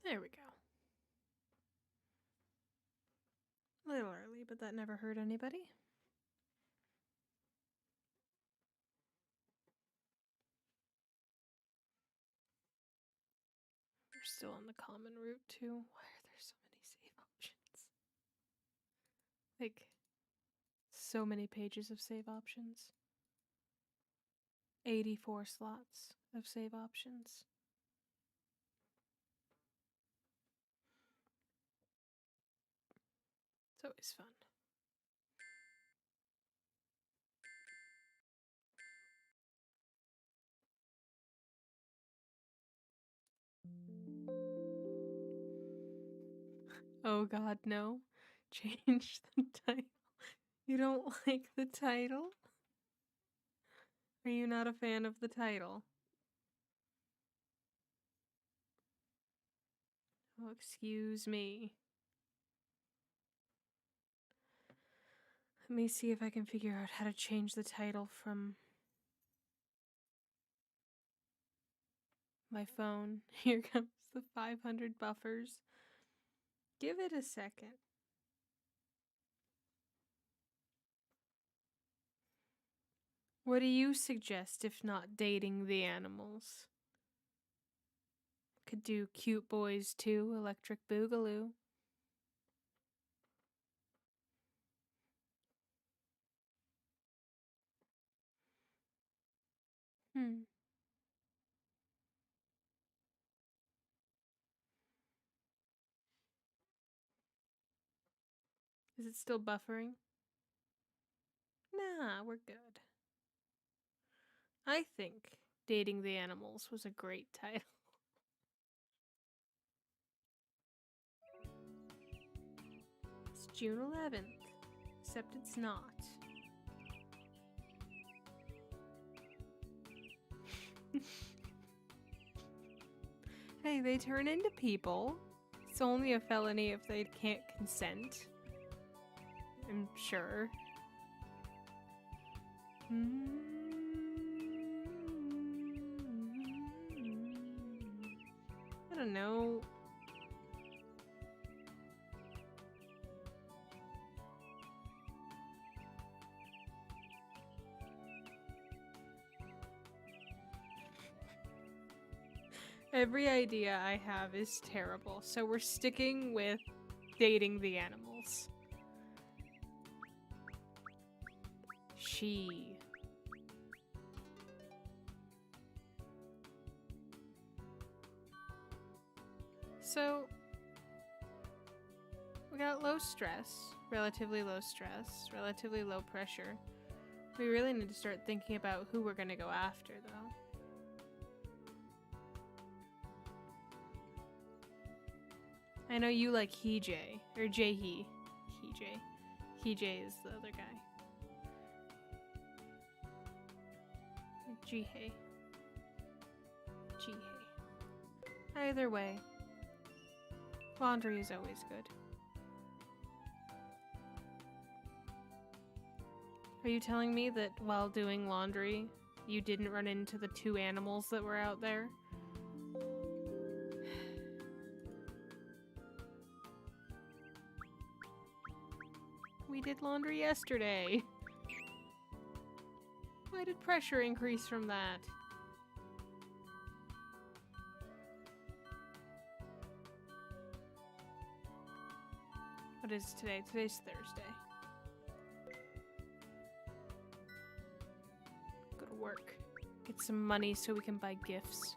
There we go. A little early, but that never hurt anybody. We're still on the common route too. Why are there so many save options? Like, so many pages of save options. 84 slots of save options. It's always fun. Oh god, no. Change the title. You don't like the title? Are you not a fan of the title? Oh, excuse me. Let me see if I can figure out how to change the title from my phone. Here comes the 500 buffers. Give it a second. What do you suggest if not dating the animals? Could do Cute Boys 2, Electric Boogaloo. Is it still buffering? Nah, we're good. I think Dating the Animals was a great title. It's June 11th, except it's not. Hey, they turn into people. It's only a felony if they can't consent. I'm sure. I don't know. Every idea I have is terrible, so we're sticking with Dating the Animals. She. So, we got low stress, relatively low stress, relatively low pressure. We really need to start thinking about who we're gonna go after, though. I know you like Heejay, or Jaehee. Heejay. Heejay is the other guy. Jihei. Jihei. Either way, laundry is always good. Are you telling me that while doing laundry, you didn't run into the 2 animals that were out there? We did laundry yesterday. Why did pressure increase from that? What is today? Today's Thursday. Go to work. Get some money so we can buy gifts.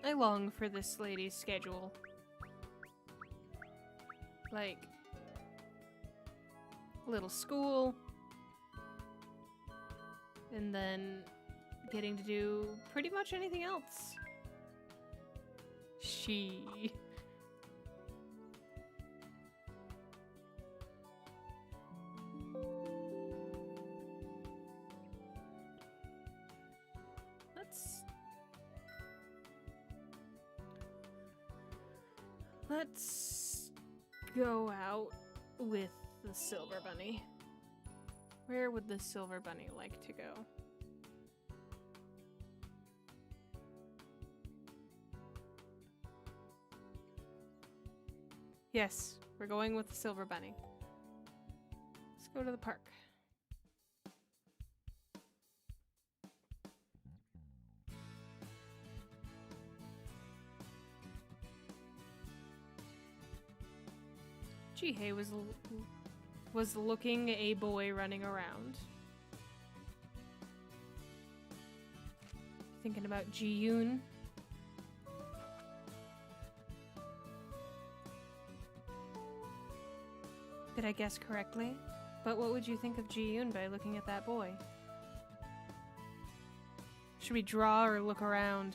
I long for this lady's schedule. Like, little school, and then getting to do pretty much anything else. She. Let's go out with The Silver Bunny. Where would the Silver Bunny like to go? Yes, we're going with the Silver Bunny. Let's go to the park. Jihei was looking a boy running around. Thinking about Ji-yoon. Did I guess correctly? But what would you think of Ji-yoon by looking at that boy? Should we draw or look around?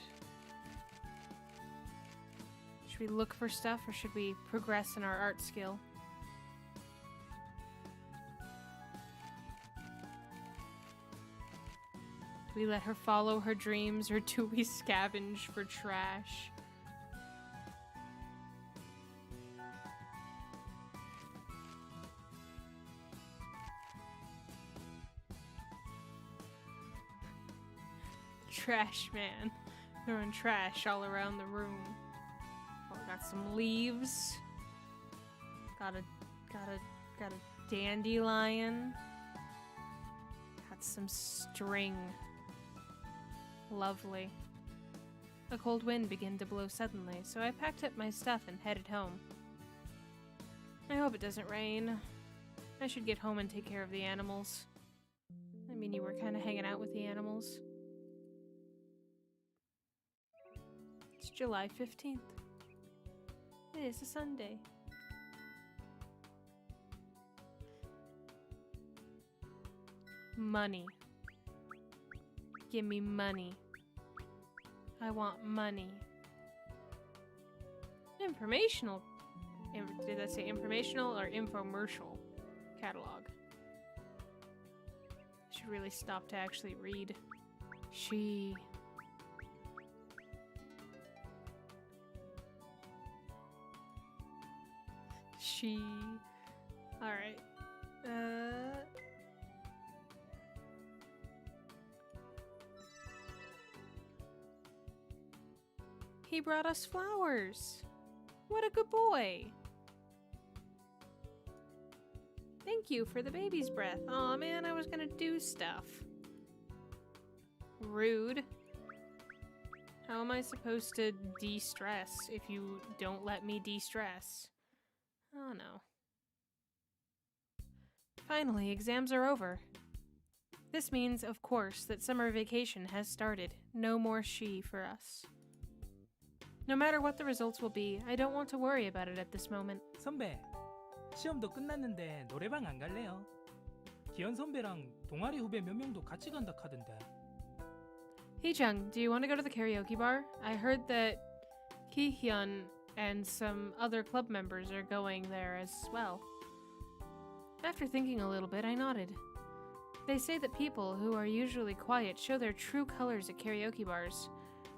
Should we look for stuff or should we progress in our art skill? Do we let her follow her dreams or do we scavenge for trash? Trash man. Throwing trash all around the room. Oh, got some leaves. Got a dandelion. Got some string. Lovely. A cold wind began to blow suddenly, so I packed up my stuff and headed home. I hope it doesn't rain. I should get home and take care of the animals. I mean, you were kind of hanging out with the animals. It's July 15th. It is a Sunday. Money. Give me money. I want money. Informational. Did I say informational or infomercial catalog? I should really stop to actually read. She. Alright. He brought us flowers. What a good boy. Thank you for the baby's breath. Aw, man, I was gonna do stuff. Rude. How am I supposed to de-stress if you don't let me de-stress? Oh no. Finally, exams are over. This means, of course, that summer vacation has started. No more she for us. No matter what the results will be, I don't want to worry about it at this moment. 선배, 시험도 끝났는데 노래방 안 갈래요? 기현 선배랑 동아리 후배 몇 명도 같이 간다 카던데. Hee-jung, do you want to go to the karaoke bar? I heard that Ki-hyun and some other club members are going there as well. After thinking a little bit, I nodded. They say that people who are usually quiet show their true colors at karaoke bars,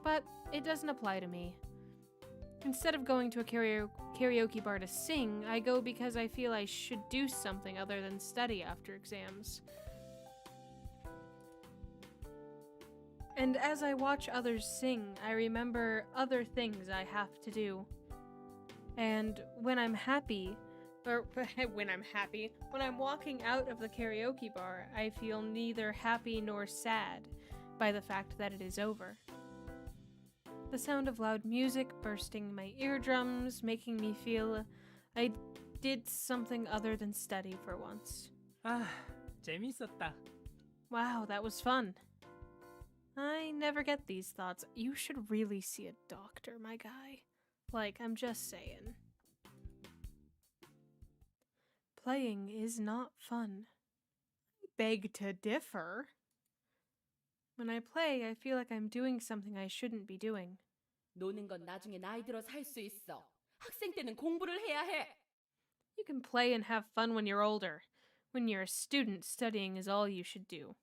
but it doesn't apply to me. Instead of going to a karaoke bar to sing, I go because I feel I should do something other than study after exams. And as I watch others sing, I remember other things I have to do. And when I'm walking out of the karaoke bar, I feel neither happy nor sad by the fact that it is over. The sound of loud music bursting my eardrums, making me feel I did something other than study for once. 아, 재밌었다. Wow, that was fun. I never get these thoughts. You should really see a doctor, my guy. Like, I'm just saying. Playing is not fun. I beg to differ. When I play, I feel like I'm doing something I shouldn't be doing. 노는 건 나중에 나이 들어서 할 수 있어. 학생 때는 공부를 해야 해. You can play and have fun when you're older. When you're a student, studying is all you should do.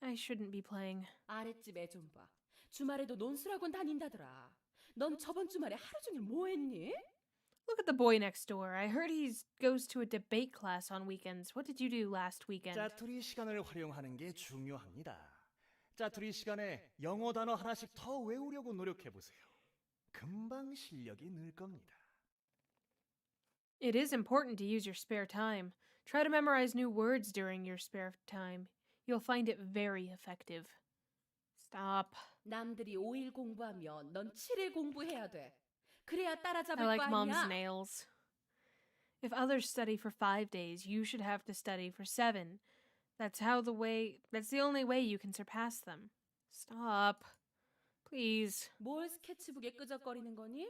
I shouldn't be playing. 아랫집 애 좀 봐. 주말에도 논술학원 다닌다더라. 넌 저번 주말에 하루 종일 뭐 했니? Look at the boy next door. I heard he goes to a debate class on weekends. What did you do last weekend? 짜투리 시간을 활용하는 게 중요합니다. 짜투리 시간에 영어 단어 하나씩 더 외우려고 노력해 보세요. 금방 실력이 늘 겁니다. It is important to use your spare time. Try to memorize new words during your spare time. You'll find it very effective. Stop. 남들이 5일 공부하면 넌 7일 공부해야 돼. 그래야 따라잡을 I like 거 mom's 아니야. nails. If others study for 5 days, you should have to study for 7. That's the only way you can surpass them. Stop. Please. 뭘 스케치북에 끄적거리는 거니?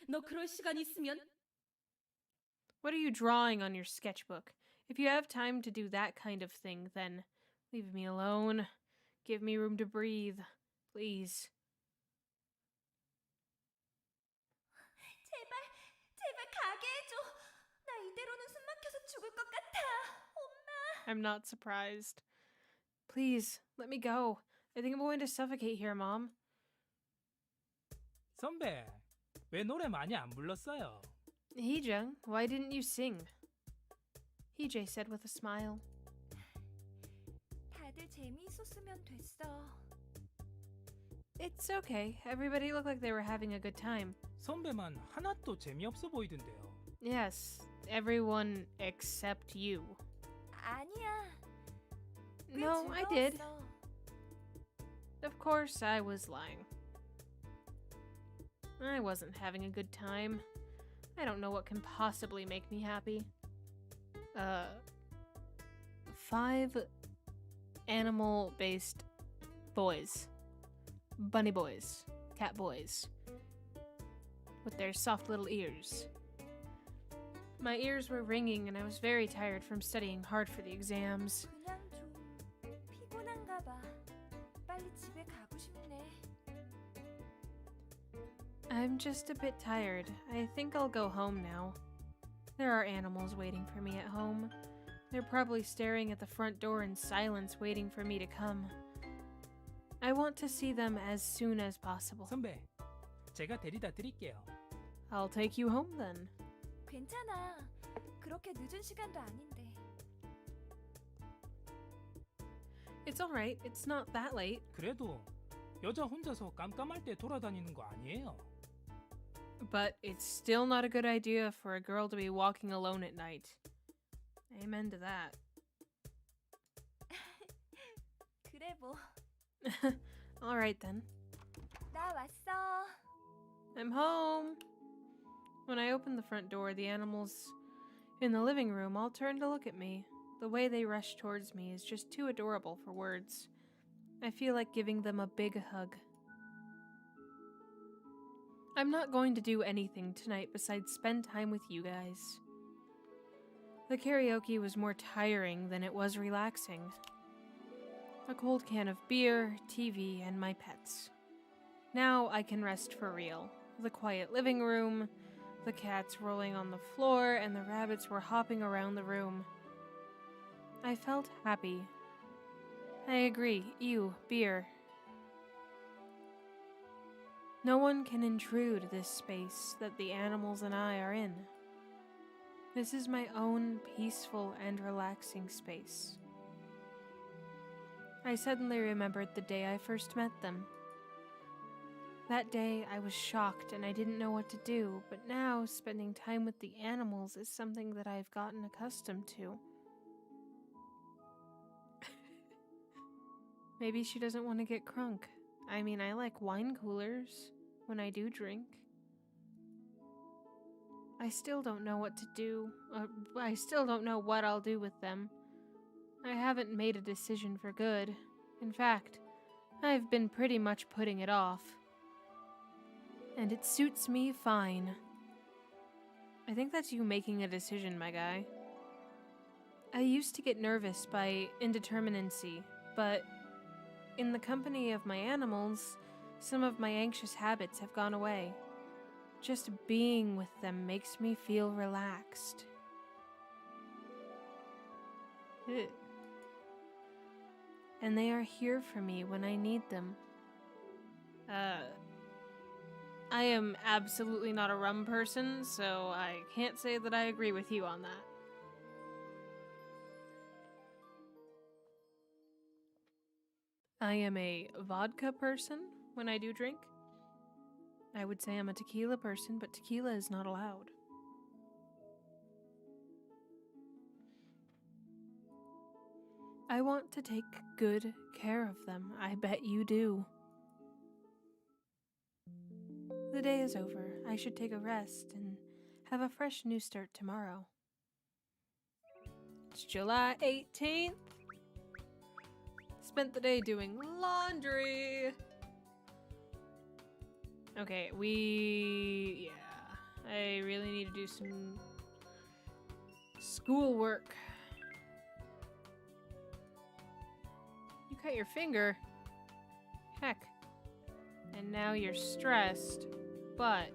너 그럴 시간 있으면 What are you drawing on your sketchbook? If you have time to do that kind of thing, then leave me alone. Give me room to breathe. Please. 제발 가게 해줘. 나 이대로는 숨 막혀서 죽을 것 같아. 엄마. I'm not surprised. Please, let me go. I think I'm going to suffocate here, Mom. 선배, 왜 노래 많이 안 불렀어요? Heejung, why didn't you sing? Heejay said with a smile. 다들 재미있었으면 됐어. It's okay. Everybody looked like they were having a good time. 선배만 하나도 재미없어 보이던데요. Yes, everyone except you. 아니야. 꽤 No, I did. 즐거웠어. Of course, I was lying. I wasn't having a good time. I don't know what can possibly make me happy. 5 animal-based boys. Bunny boys. Cat boys. With their soft little ears. My ears were ringing and I was very tired from studying hard for the exams. 그냥 좀 피곤한가 봐. 빨리 집에 가고 싶네. I'm just a bit tired. I think I'll go home now. There are animals waiting for me at home. They're probably staring at the front door in silence, waiting for me to come. I want to see them as soon as possible. 선배, 제가 데리다 드릴게요. I'll take you home then. 괜찮아. 그렇게 늦은 시간도 아닌데. It's alright. It's not that late. 그래도 여자 혼자서 깜깜할 때 돌아다니는 거 아니에요? But it's still not a good idea for a girl to be walking alone at night. Amen to that. 그래 뭐. Alright then. 나 왔어. I'm home. When I opened the front door, the animals in the living room all turned to look at me. The way they rushed towards me is just too adorable for words. I feel like giving them a big hug. I'm not going to do anything tonight besides spend time with you guys. The karaoke was more tiring than it was relaxing. A cold can of beer, TV, and my pets. Now I can rest for real. The quiet living room, the cats rolling on the floor, and the rabbits were hopping around the room. I felt happy. I agree, ew, beer. No one can intrude this space that the animals and I are in. This is my own peaceful and relaxing space. I suddenly remembered the day I first met them. That day, I was shocked and I didn't know what to do, but now spending time with the animals is something that I've gotten accustomed to. Maybe she doesn't want to get crunk. I mean, I like wine coolers when I do drink. I still don't know what to do. I still don't know what I'll do with them. I haven't made a decision for good. In fact, I've been pretty much putting it off. And it suits me fine. I think that's you making a decision, my guy. I used to get nervous by indeterminacy, but in the company of my animals, some of my anxious habits have gone away. Just being with them makes me feel relaxed. Ugh. And they are here for me when I need them. I am absolutely not a rum person, so I can't say that I agree with you on that. I am a vodka person when I do drink. I would say I'm a tequila person, but tequila is not allowed. I want to take good care of them. I bet you do. The day is over. I should take a rest and have a fresh new start tomorrow. It's July 18th. Spent the day doing laundry. Okay, I really need to do some schoolwork. You cut your finger. Heck. And now you're stressed, but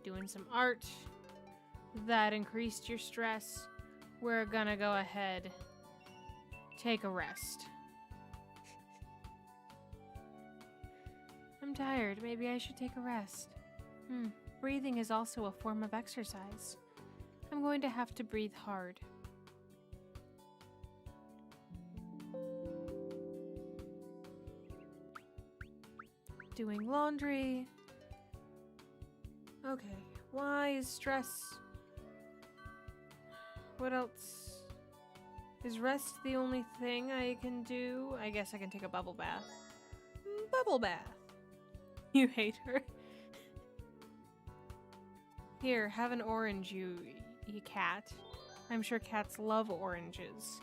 doing some art, that increased your stress. We're gonna go ahead, take a rest. I'm tired. Maybe I should take a rest. Breathing is also a form of exercise. I'm going to have to breathe hard. Doing laundry. Okay, why is stress? What else? Is rest the only thing I can do? I guess I can take a bubble bath. Bubble bath. You hate her. Here, have an orange, you cat. I'm sure cats love oranges.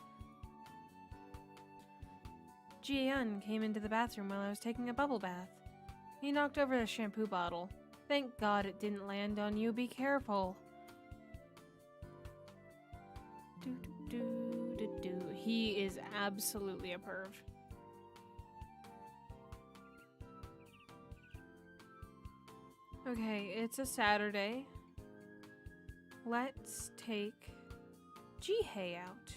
Ji-yeon came into the bathroom while I was taking a bubble bath. He knocked over the shampoo bottle. Thank God it didn't land on you. Be careful. He is absolutely a perv. Okay, it's a Saturday. Let's take Ji-hye out.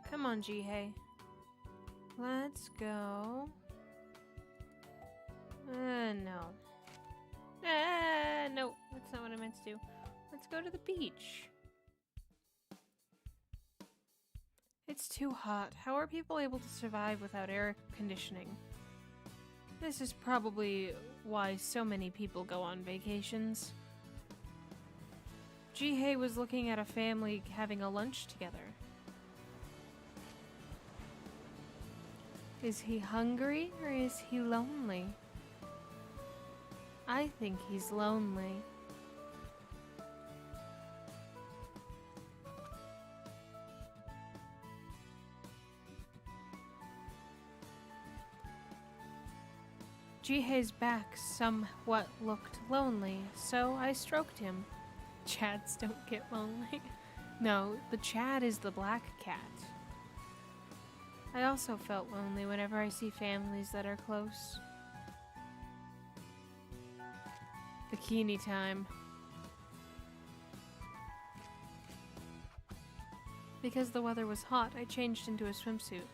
Come on, Ji-hye. Let's go. No. No, that's not what I meant to do. Let's go to the beach. It's too hot. How are people able to survive without air conditioning? This is probably why so many people go on vacations. Ji-hye was looking at a family having a lunch together. Is he hungry or is he lonely? I think he's lonely. Ji-hye's back somewhat looked lonely, so I stroked him. Chads don't get lonely. No, the Chad is the black cat. I also felt lonely whenever I see families that are close. Bikini time. Because the weather was hot, I changed into a swimsuit.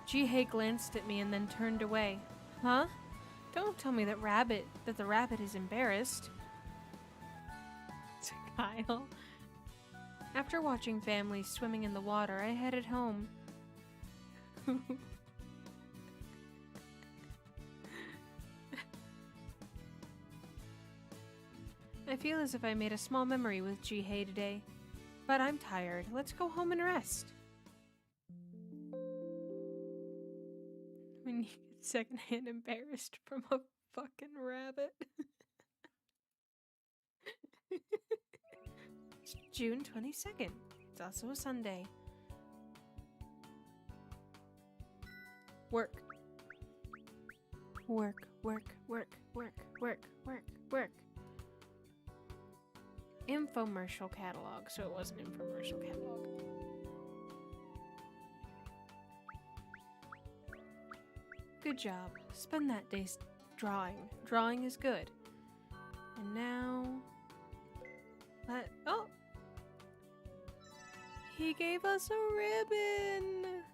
Ji-hye glanced at me and then turned away. Huh? Don't tell me that the rabbit is embarrassed. To Kyle. After watching families swimming in the water, I headed home. I feel as if I made a small memory with Ji-hye today. But I'm tired. Let's go home and rest. When you get secondhand embarrassed from a fucking rabbit. It's June 22nd. It's also a Sunday. Work. Work, work, work, work, work, work, work. Infomercial catalog, so it was an infomercial catalog. Good job. Spend that day drawing. Drawing is good. And now... He gave us a ribbon.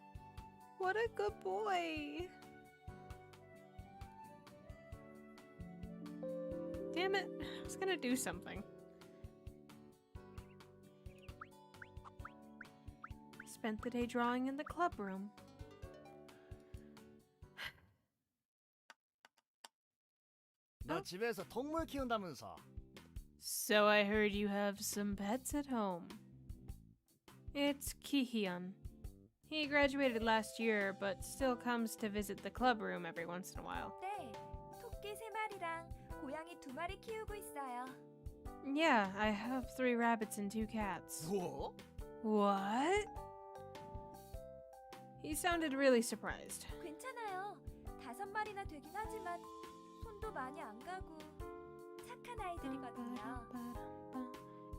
What a good boy. Damn it, I was gonna do something. Spent the day drawing in the club room. 너 집에서 동물 키운다면서? So I heard you have some pets at home. It's Kihyun. He graduated last year, but still comes to visit the club room every once in a while. 네, 토끼 3마리랑 고양이 2마리 키우고 있어요. Yeah, I have 3 rabbits and 2 cats. 뭐? What? He sounded really surprised. 괜찮아요. 5마리나 되긴 하지만 손도 많이 안 가고 착한 아이들이거든요.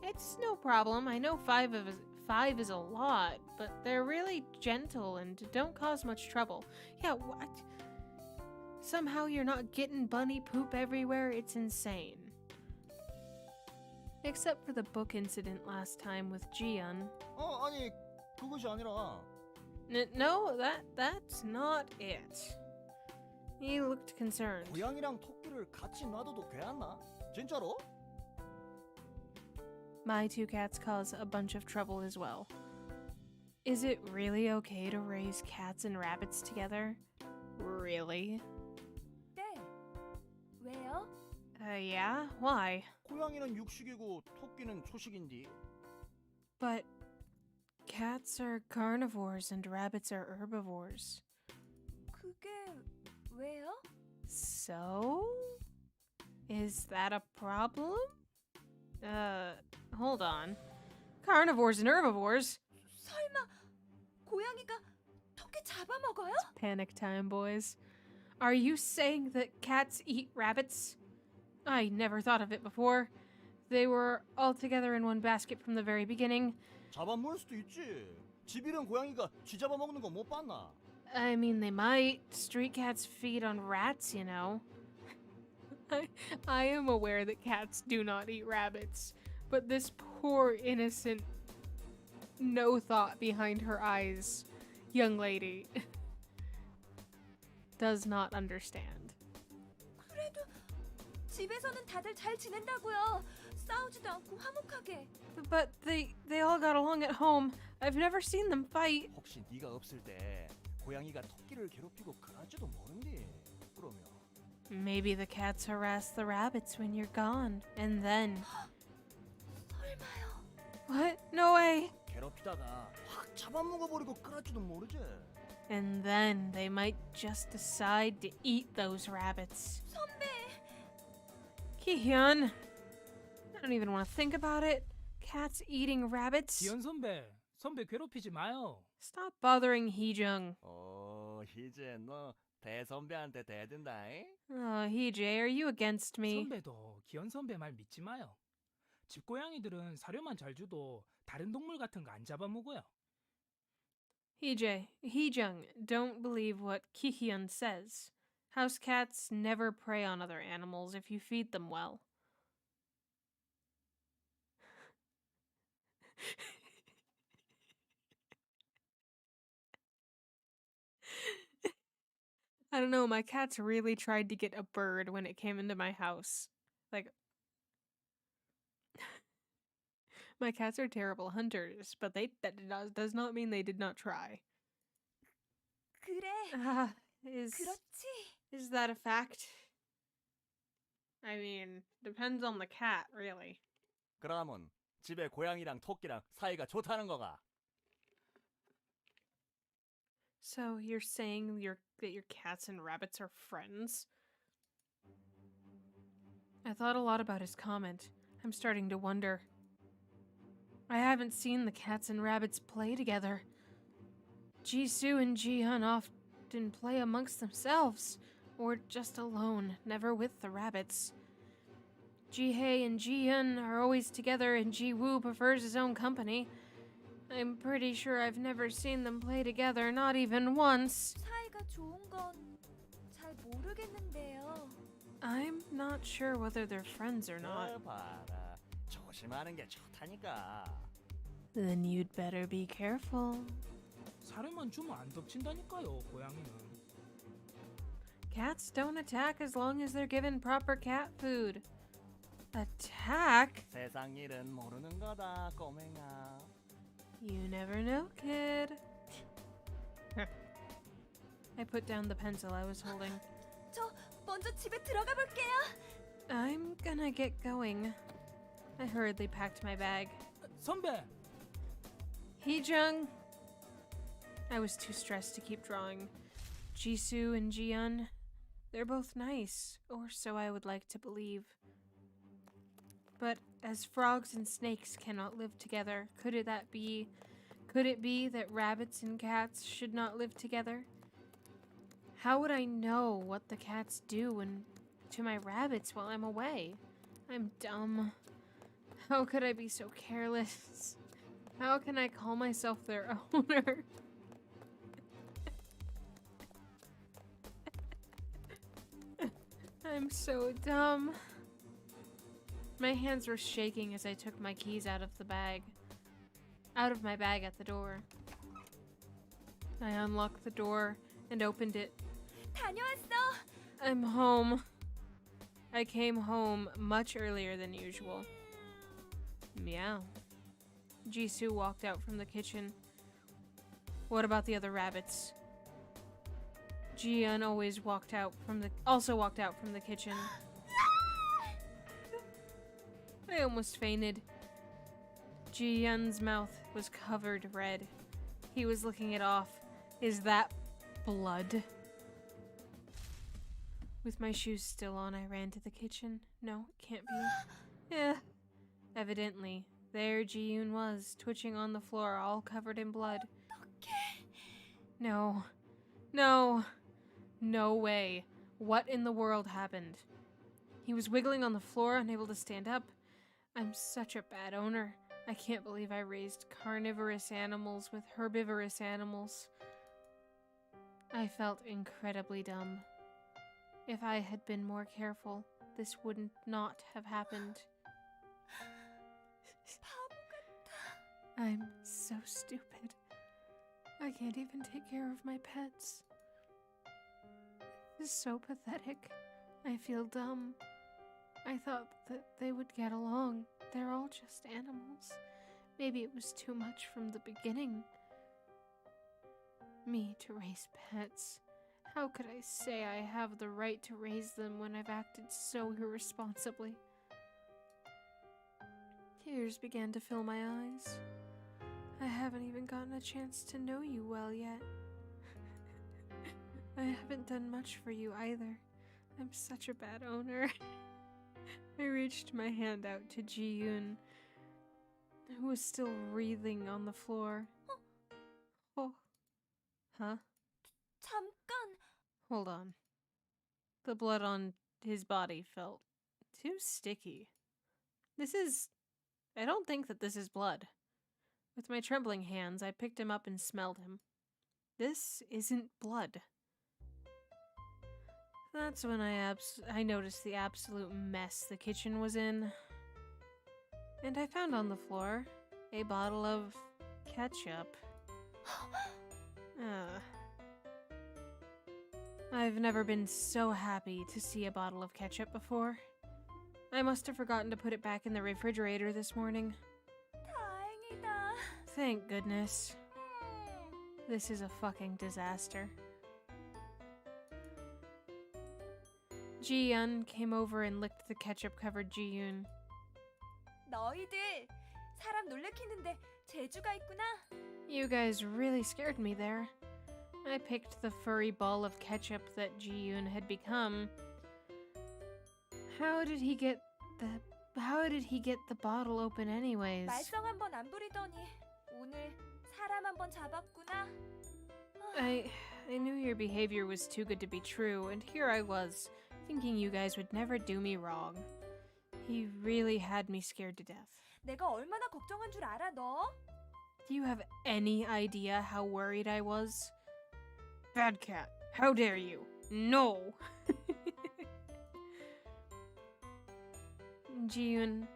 It's no problem. I know 5 is a lot, but they're really gentle and don't cause much trouble. Yeah, what? Somehow you're not getting bunny poop everywhere. It's insane. Except for the book incident last time with Jian. 아니 그것이 아니라 No, that's not it. He looked concerned. 고양이랑 토끼를 같이 놔둬도 괜찮나? 진짜로? My 2 cats cause a bunch of trouble as well. Is it really okay to raise cats and rabbits together? Really? 네. 왜요? Yeah? Why? 고양이는 육식이고 토끼는 초식인디. But cats are carnivores and rabbits are herbivores. 그게 왜요? So? Is that a problem? Hold on. Carnivores and herbivores? 설마 고양이가 토끼 잡아먹어요? Panic time, boys. Are you saying that cats eat rabbits? I never thought of it before. They were all together in one basket from the very beginning. 잡아먹을 수도 있지. 집 잃은 고양이가 쥐 잡아먹는 거 못 봤나? I mean, they might. Street cats feed on rats, you know. I am aware that cats do not eat rabbits, but this poor innocent, no thought behind her eyes young lady does not understand. 그래도 집에서는 다들 잘 지낸다고요. 싸우지도 않고 화목하게. But they all got along at home. I've never seen them fight. 혹시 네가 없을 때 고양이가 토끼를 괴롭히고 그럴지도 모른디. 그러면 Maybe the cats harass the rabbits when you're gone, and then... 설마요. What? No way! 괴롭히다가 확 잡아먹어버리고 그럴지도 모르지. And then they might just decide to eat those rabbits. 선배, Kihyun, I don't even want to think about it. Cats eating rabbits? 기현 선배 괴롭히지 마요. Stop bothering Heejung. 희재 너 대선배한테 대든다잉? Heejay, are you against me? 선배도 기현 선배 말 믿지 마요. 집고양이들은 사료만 잘 주도 다른 동물 같은 거 안 잡아먹어요. Heejung, don't believe what Kihyun says. House cats never prey on other animals if you feed them well. I don't know, my cats really tried to get a bird when it came into my house. Like, my cats are terrible hunters, but does not mean they did not try. 그래. Is 그렇지. that a fact? I mean, depends on the cat, really. 그러면 집에 고양이랑 토끼랑 사이가 좋다는 거가? So you're saying that your cats and rabbits are friends? I thought a lot about his comment. I'm starting to wonder. I haven't seen the cats and rabbits play together. Jisoo and Jihyun often play amongst themselves, or just alone, never with the rabbits. Jihae and Jihyun are always together and Jiwoo prefers his own company. I'm pretty sure I've never seen them play together, not even once. 사이가 좋은 건 잘 모르겠는데요. I'm not sure whether they're friends or not. 봐라. 조심하는 게 좋다니까. Then you'd better be careful. 사료만 주면 안 덮친다니까요, 고양이는. Cats don't attack as long as they're given proper cat food. Attack? 세상 일은 모르는 거다, 꼬맹아. You never know, kid. I put down the pencil I was holding. 저 먼저 집에 들어가 볼게요. I'm gonna get going. I hurriedly packed my bag. 선배, Heejung! I was too stressed to keep drawing. Jisoo and Jiyeon, they're both nice, or so I would like to believe. But as frogs and snakes cannot live together, could it be that rabbits and cats should not live together? How would I know what the cats do to my rabbits while I'm away? I'm dumb. How could I be so careless? How can I call myself their owner? I'm so dumb. My hands were shaking as I took my keys out of my bag at the door. I unlocked the door and opened it. 다녀왔어. I'm home. I came home much earlier than usual. Meow. Jisoo walked out from the kitchen. What about the other rabbits? Jiyeon also walked out from the kitchen. I almost fainted. Jiyeon's mouth was covered red. He was licking it off. Is that blood? With my shoes still on, I ran to the kitchen. No, it can't be. Yeah. Evidently, there Ji-yoon was, twitching on the floor, all covered in blood. No. No. No way. What in the world happened? He was wiggling on the floor, unable to stand up. I'm such a bad owner. I can't believe I raised carnivorous animals with herbivorous animals. I felt incredibly dumb. If I had been more careful, this would not have happened. I'm so stupid. I can't even take care of my pets. This is so pathetic. I feel dumb. I thought that they would get along. They're all just animals. Maybe it was too much from the beginning. Me to raise pets. How could I say I have the right to raise them when I've acted so irresponsibly? Tears began to fill my eyes. I haven't even gotten a chance to know you well yet. I haven't done much for you either. I'm such a bad owner. I reached my hand out to Ji-yoon, who was still writhing on the floor. Oh. Huh? 잠깐. Hold on. The blood on his body felt too sticky. I don't think that this is blood. With my trembling hands, I picked him up and smelled him. This isn't blood. That's when I noticed the absolute mess the kitchen was in. And I found on the floor a bottle of ketchup. I've never been so happy to see a bottle of ketchup before. I must have forgotten to put it back in the refrigerator this morning. 다행이다. Thank goodness. This is a fucking disaster. Ji-yeon came over and licked the ketchup-covered Ji-yoon. 너희들 사람 놀래키는데 재주가 있구나. You guys really scared me there. I picked the furry ball of ketchup that Ji-yoon had become. How did he get the bottle open anyways? 말썽 한번 안 부리더니 오늘 사람 한번 잡았구나. I knew your behavior was too good to be true, and here I was, thinking you guys would never do me wrong. He really had me scared to death. 내가 얼마나 걱정한 줄 알아 너? Do you have any idea how worried I was? Bad cat, how dare you? No! Ji-yoon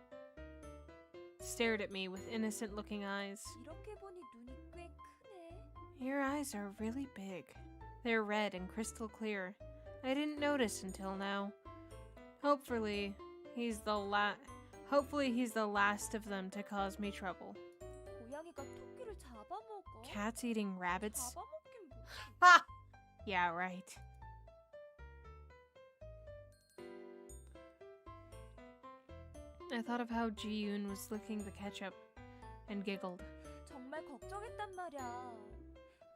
stared at me with innocent-looking eyes. 이렇게 보니 눈이 꽤 크네. Your eyes are really big. They're red and crystal clear. I didn't notice until now. Hopefully, he's the last of them to cause me trouble. 고양이가 토끼를 잡아먹어. Cats eating rabbits? 잡아먹긴 뭐지? Ha! Yeah, right. I thought of how Ji-yoon was licking the ketchup and giggled. 정말 걱정했단 말이야.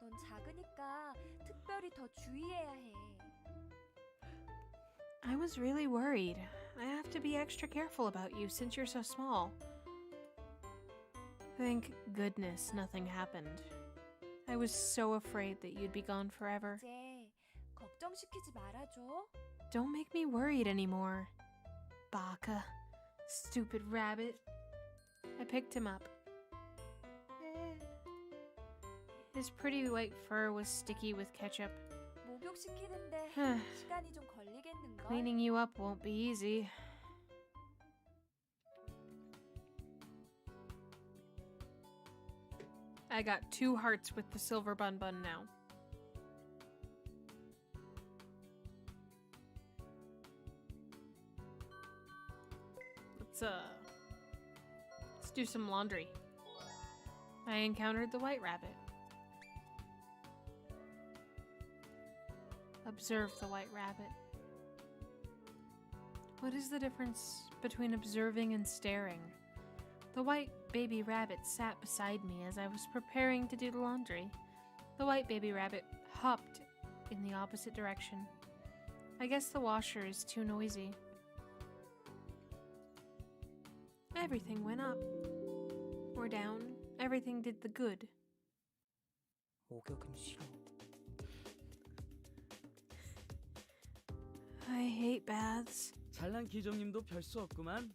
넌 작으니까 특별히 더 주의해야 해. I was really worried. I have to be extra careful about you since you're so small. Thank goodness nothing happened. I was so afraid that you'd be gone forever. 이제 걱정시키지 말아줘. Don't make me worried anymore. Baka. Stupid rabbit. I picked him up. His pretty white fur was sticky with ketchup. 목욕시키는데 시간이 좀 걸리겠는걸? Cleaning you up won't be easy. I got 2 hearts with the silver bun now. Let's do some laundry. I encountered the white rabbit. Observe the white rabbit. What is the difference between observing and staring? The white baby rabbit sat beside me as I was preparing to do the laundry. The white baby rabbit hopped in the opposite direction. I guess the washer is too noisy. Everything went up. Or down. Everything did the good. 목욕은 싫어. I hate baths. 잘난 기정님도 별 수 없구만.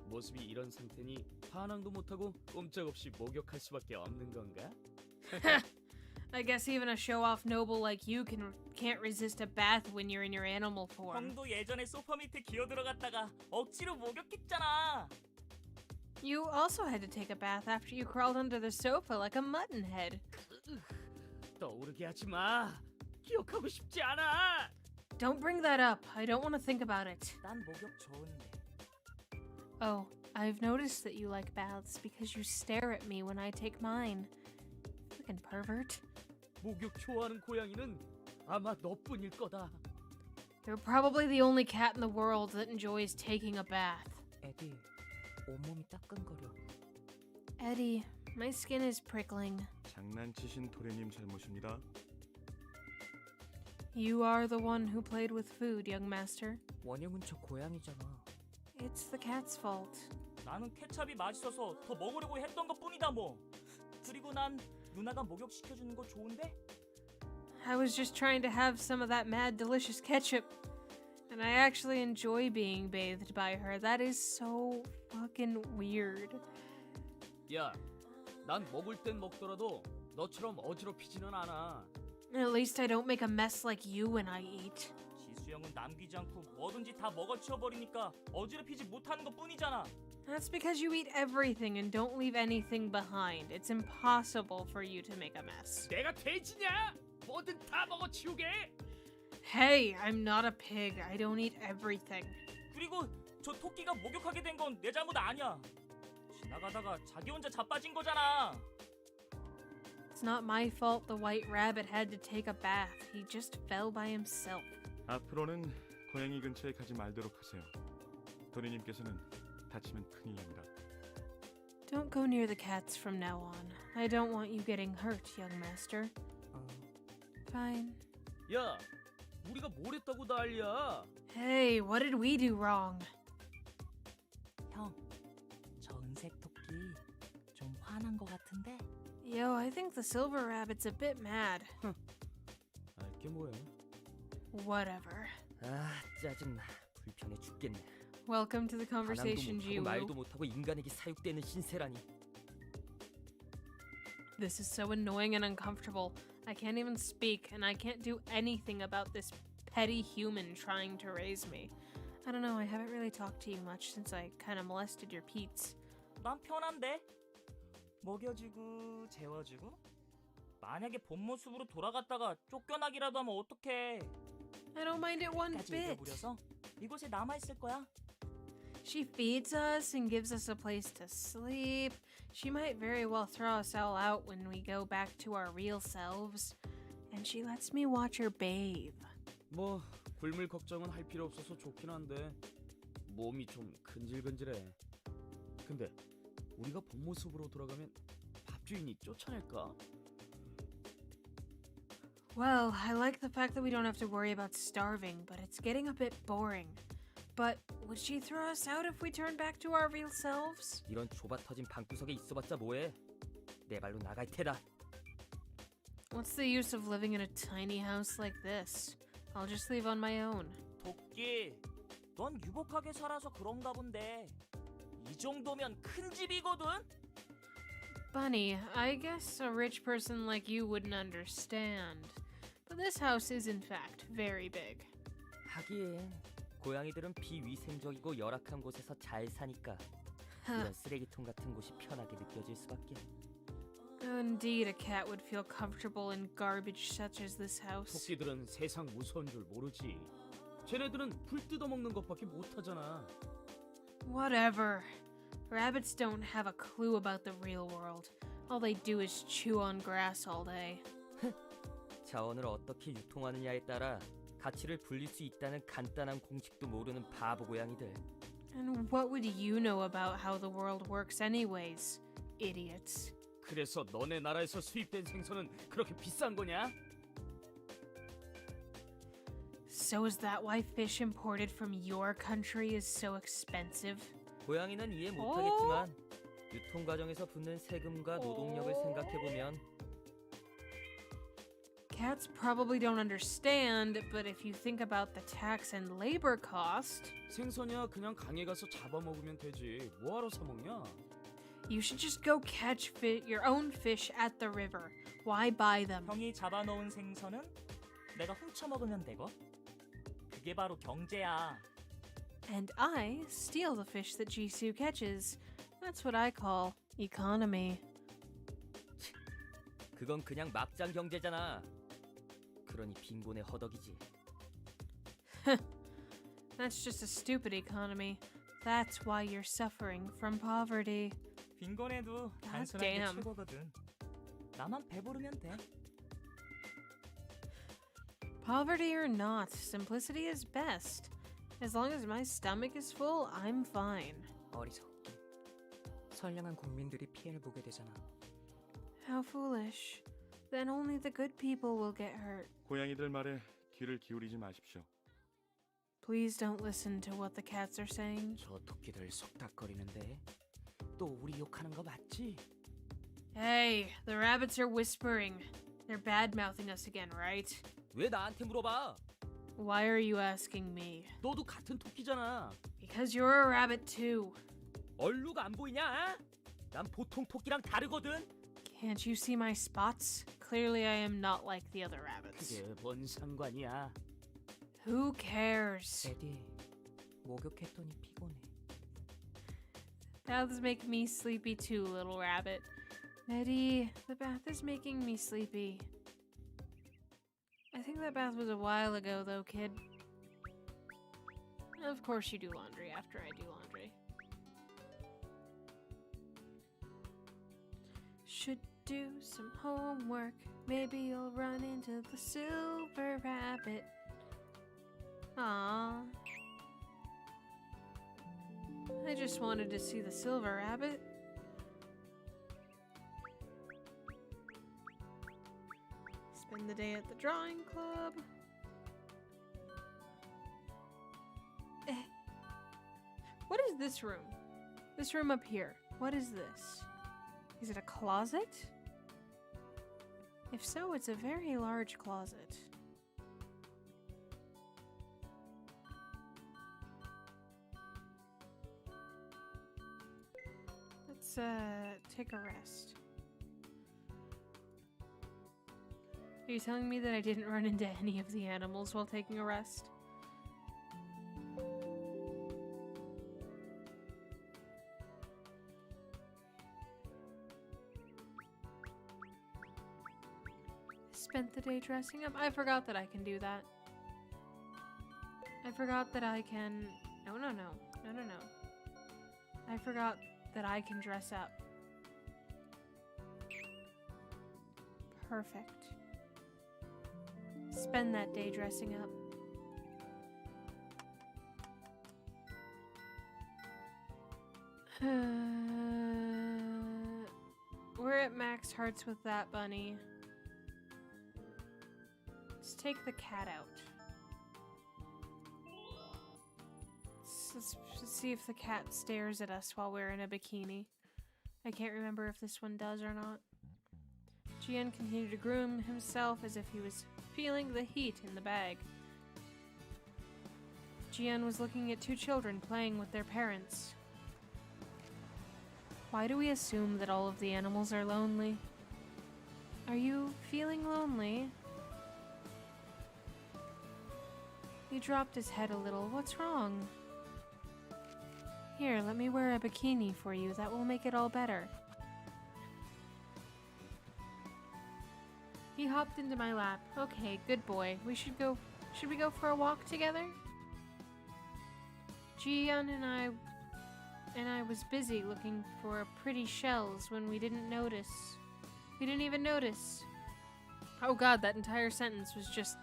모습이 이런 상태니 반항도 못하고 꼼짝없이 목욕할 수밖에 없는 건가? I guess even a show-off noble like you can't resist a bath when you're in your animal form. 형도 예전에 소파 밑에 기어 들어갔다가 억지로 목욕했잖아. You also had to take a bath after you crawled under the sofa like a mutton head. 떠오르게 하지 마. 기억하고 싶지 않아. Don't bring that up. I don't want to think about it. 난 목욕 좋은데. Oh, I've noticed that you like baths because you stare at me when I take mine. Fucking pervert. 목욕 좋아하는 고양이는 아마 너뿐일 거다. You're probably the only cat in the world that enjoys taking a bath. 에디, 온몸이 따끔거려. Eddie, my skin is prickling. 장난치신 도련님 잘못입니다. You are the one who played with food, young master. 원형은 저 고양이잖아. It's the cat's fault. 나는 케찹이 맛있어서 더 먹으려고 했던 것뿐이다 뭐. 그리고 난 누나가 목욕 시켜주는 거 좋은데? I was just trying to have some of that mad delicious ketchup. And I actually enjoy being bathed by her. That is so fucking weird. 야, 난 먹을 땐 먹더라도 너처럼 어지럽히지는 않아. At least I don't make a mess like you when I eat. 지수 형은 남기지 않고 뭐든지 다 먹어치워버리니까 어지럽히지 못하는 것뿐이잖아. That's because you eat everything and don't leave anything behind. It's impossible for you to make a mess. 내가 돼지냐? 뭐든 다 먹어치우게. Hey, I'm not a pig. I don't eat everything. 그리고 저 토끼가 목욕하게 된 건 내 잘못 아니야. 지나가다가 자기 혼자 자빠진 거잖아. It's not my fault the white rabbit had to take a bath. He just fell by himself. 앞으로는 고양이 근처에 가지 말도록 하세요. 도련님께서는 다치면 큰일납니다. Don't go near the cats from now on. I don't want you getting hurt, young master. Fine. 야, 우리가 뭘 했다고 난리야? Hey, what did we do wrong? 형, 저 은색 토끼 좀 화난 거 같은데? Yo, I think the silver rabbit's a bit mad. 알게 뭐야? Whatever. 아, 짜증나. 불편해 죽겠네. Welcome to the conversation, 반항도 못하고 말도 Jiwoo. 못하고 인간에게 사육되는 신세라니. This is so annoying and uncomfortable. I can't even speak, and I can't do anything about this petty human trying to raise me. I don't know, I haven't really talked to you much since I kind of molested your Pete's. 난 편한데. 먹여주고 재워주고. 만약에 본 모습으로 돌아갔다가 쫓겨나기라도 하면 어떡해. I don't mind it one 까지 bit. 잊어버려서 이곳에 남아있을 거야. She feeds us and gives us a place to sleep. She might very well throw us all out when we go back to our real selves. And she lets me watch her bathe. 뭐 굶을 걱정은 할 필요 없어서 좋긴 한데 몸이 좀 근질근질해. 근데 우리가 본 모습으로 돌아가면 밥주인이 쫓아낼까? Well, I like the fact that we don't have to worry about starving, but it's getting a bit boring. But would she throw us out if we turn back to our real selves? 이런 좁아 터진 방구석에 있어봤자 뭐해? 내 발로 나갈 테다. What's the use of living in a tiny house like this? I'll just leave on my own. 도끼, 넌 유복하게 살아서 그런가 본데. 이 정도면 큰 집이거든? Bunny, I guess a rich person like you wouldn't understand. But this house is in fact very big. 하긴 고양이들은 비위생적이고 열악한 곳에서 잘 사니까 이런 쓰레기통 같은 곳이 편하게 느껴질 수밖에. Indeed, a cat would feel comfortable in garbage such as this house. 토끼들은 세상 무서운 줄 모르지. 쟤네들은 풀 뜯어먹는 것밖에 못하잖아. Whatever. Rabbits don't have a clue about the real world. All they do is chew on grass all day. 자원을 어떻게 유통하느냐에 따라 가치를 불릴 수 있다는 간단한 공식도 모르는 바보 고양이들. And what would you know about how the world works anyways, idiots? 그래서 너네 나라에서 수입된 생선은 그렇게 비싼 거냐? So is that why fish imported from your country is so expensive? 고양이는 이해 못하겠지만 유통 과정에서 붙는 세금과 노동력을 생각해보면 Cats probably don't understand, but if you think about the tax and labor cost, 생선이야 그냥 강에 가서 잡아먹으면 되지. 뭐하러 사 먹냐? you should just go catch your own fish at the river. Why buy them? 형이 잡아놓은 생선은 내가 훔쳐먹으면 되고. 그게 바로 경제야. And I steal the fish that Jisoo catches. That's what I call economy. 그건 그냥 막장 경제잖아. 그러니 빈곤의 허덕이지. That's just a stupid economy. That's why you're suffering from poverty. 빈곤해도 단순한 게 최고거든. 나만 배부르면 돼. Poverty or not, simplicity is best. As long as my stomach is full, I'm fine. 어리석기. 선량한 국민들이 피해를 보게 되잖아. How foolish. Then only the good people will get hurt. 고양이들 말에 귀를 기울이지 마십시오. Please don't listen to what the cats are saying. 저 토끼들 속닥거리는데 또 우리 욕하는 거 맞지? Hey, the rabbits are whispering. They're bad-mouthing us again, right? 왜 나한테 물어봐? Why are you asking me? 너도 같은 토끼잖아. Because you're a rabbit too. 얼룩 안 보이냐? 난 보통 토끼랑 다르거든. Can't you see my spots? Clearly I am not like the other rabbits. 그게 뭔 상관이야? Who cares? 에디, 목욕했더니 피곤해. Baths make me sleepy too, little rabbit. Eddie, the bath is making me sleepy. I think that bath was a while ago though, kid. Of course you do laundry after I do laundry. Should do some homework. Maybe you'll run into the silver rabbit. Aww. I just wanted to see the silver rabbit. Spend the day at the drawing club. What is this room? This room up here. What is this? Is it a closet? If so, it's a very large closet. Let's take a rest. Are you telling me that I didn't run into any of the animals while taking a rest? spent the day dressing up. I forgot that I can do that. I forgot that I can... No. I forgot that I can dress up. Perfect. Spend that day dressing up. We're at max hearts with that bunny. Let's take the cat out. Let's see if the cat stares at us while we're in a bikini. I can't remember if this one does or not. Jian continued to groom himself as if he was feeling the heat in the bag. Jian was looking at two children playing with their parents. Why do we assume that all of the animals are lonely? Are you feeling lonely? He dropped his head a little. What's wrong? Here, let me wear a bikini for you. That will make it all better. He hopped into my lap. Okay, good boy. Should we go for a walk together? Jian and I was busy looking for pretty shells when we didn't notice. We didn't even notice. Oh god, that entire sentence was just...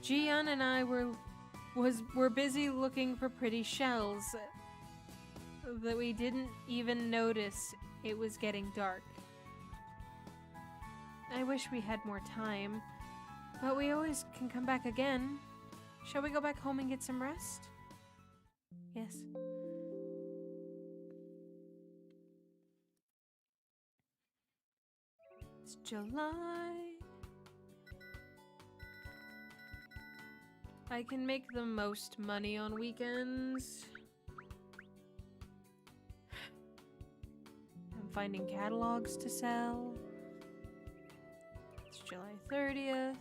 Jian and I were busy looking for pretty shells that we didn't even notice it was getting dark. I wish we had more time, but we always can come back again. Shall we go back home and get some rest? Yes. It's July. I can make the most money on weekends. I'm finding catalogs to sell. It's July 30th.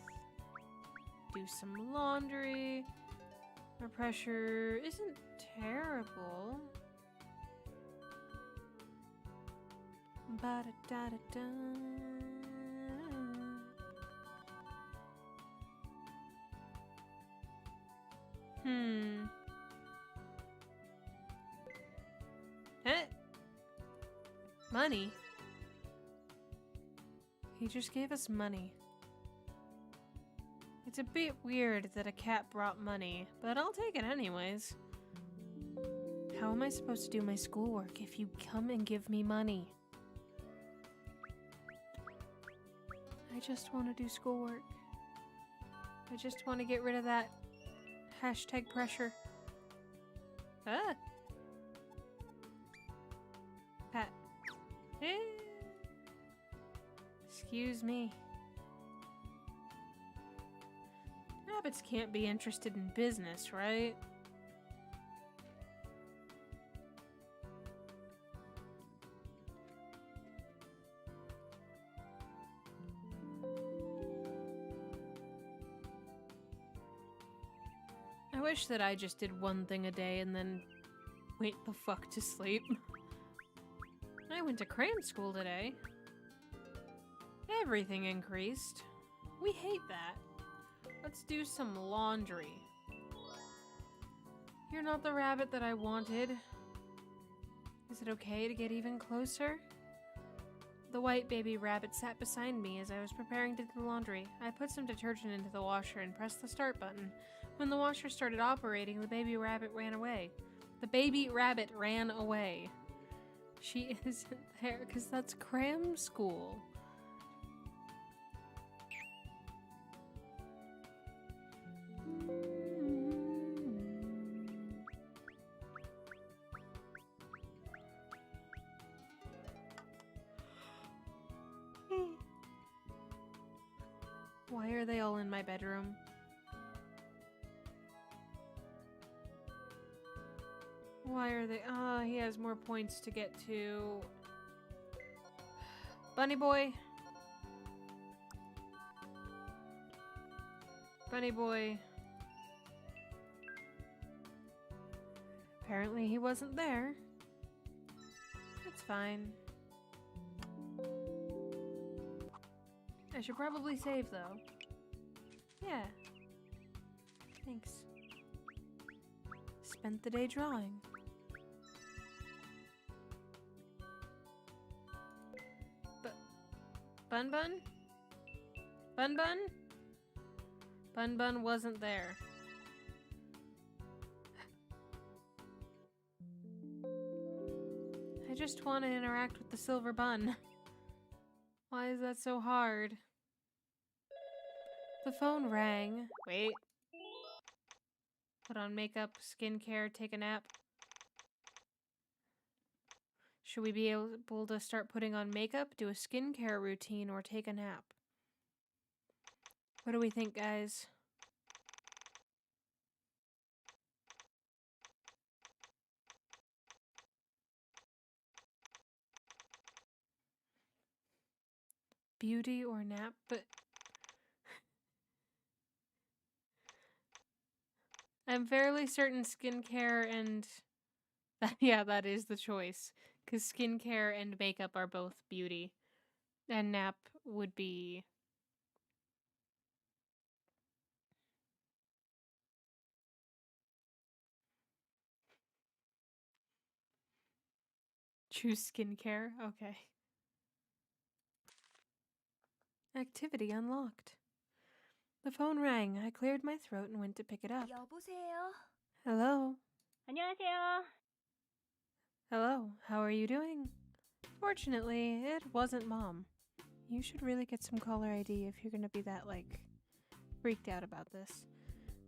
Do some laundry. Our pressure isn't terrible. Ba-da-da-da-da. Money? He just gave us money. It's a bit weird that a cat brought money, but I'll take it anyways. How am I supposed to do my schoolwork if you come and give me money? I just want to do schoolwork. I just want to get rid of that hashtag pressure. Ah! Pat. Eh. Excuse me. Rabbits can't be interested in business, right? I wish that I just did one thing a day and then went the fuck to sleep. I went to cram school today. Everything increased. We hate that. Let's do some laundry. You're not the rabbit that I wanted. Is it okay to get even closer? The white baby rabbit sat beside me as I was preparing to do the laundry. I put some detergent into the washer and pressed the start button. When the washer started operating, the baby rabbit ran away. The baby rabbit ran away. She isn't there because that's cram school. Why are they all in my bedroom? Why are they? Ah, he has more points to get to. Bunny boy. Bunny boy. Apparently he wasn't there. That's fine. I should probably save though. Yeah. Thanks. Spent the day drawing. Bun Bun? Bun Bun? Bun Bun wasn't there. I just want to interact with the silver bun. Why is that so hard? The phone rang. Wait. Put on makeup, skincare, take a nap. Should we be able to start putting on makeup, do a skincare routine, or take a nap? What do we think, guys? Beauty or nap, but I'm fairly certain skincare and yeah, that is the choice. Because skincare and makeup are both beauty. And nap would be... Choose skincare? Okay. Activity unlocked. The phone rang. I cleared my throat and went to pick it up. 여보세요? Hello? 안녕하세요. Hello, how are you doing? Fortunately, it wasn't Mom. You should really get some caller ID if you're gonna be that, like, freaked out about this.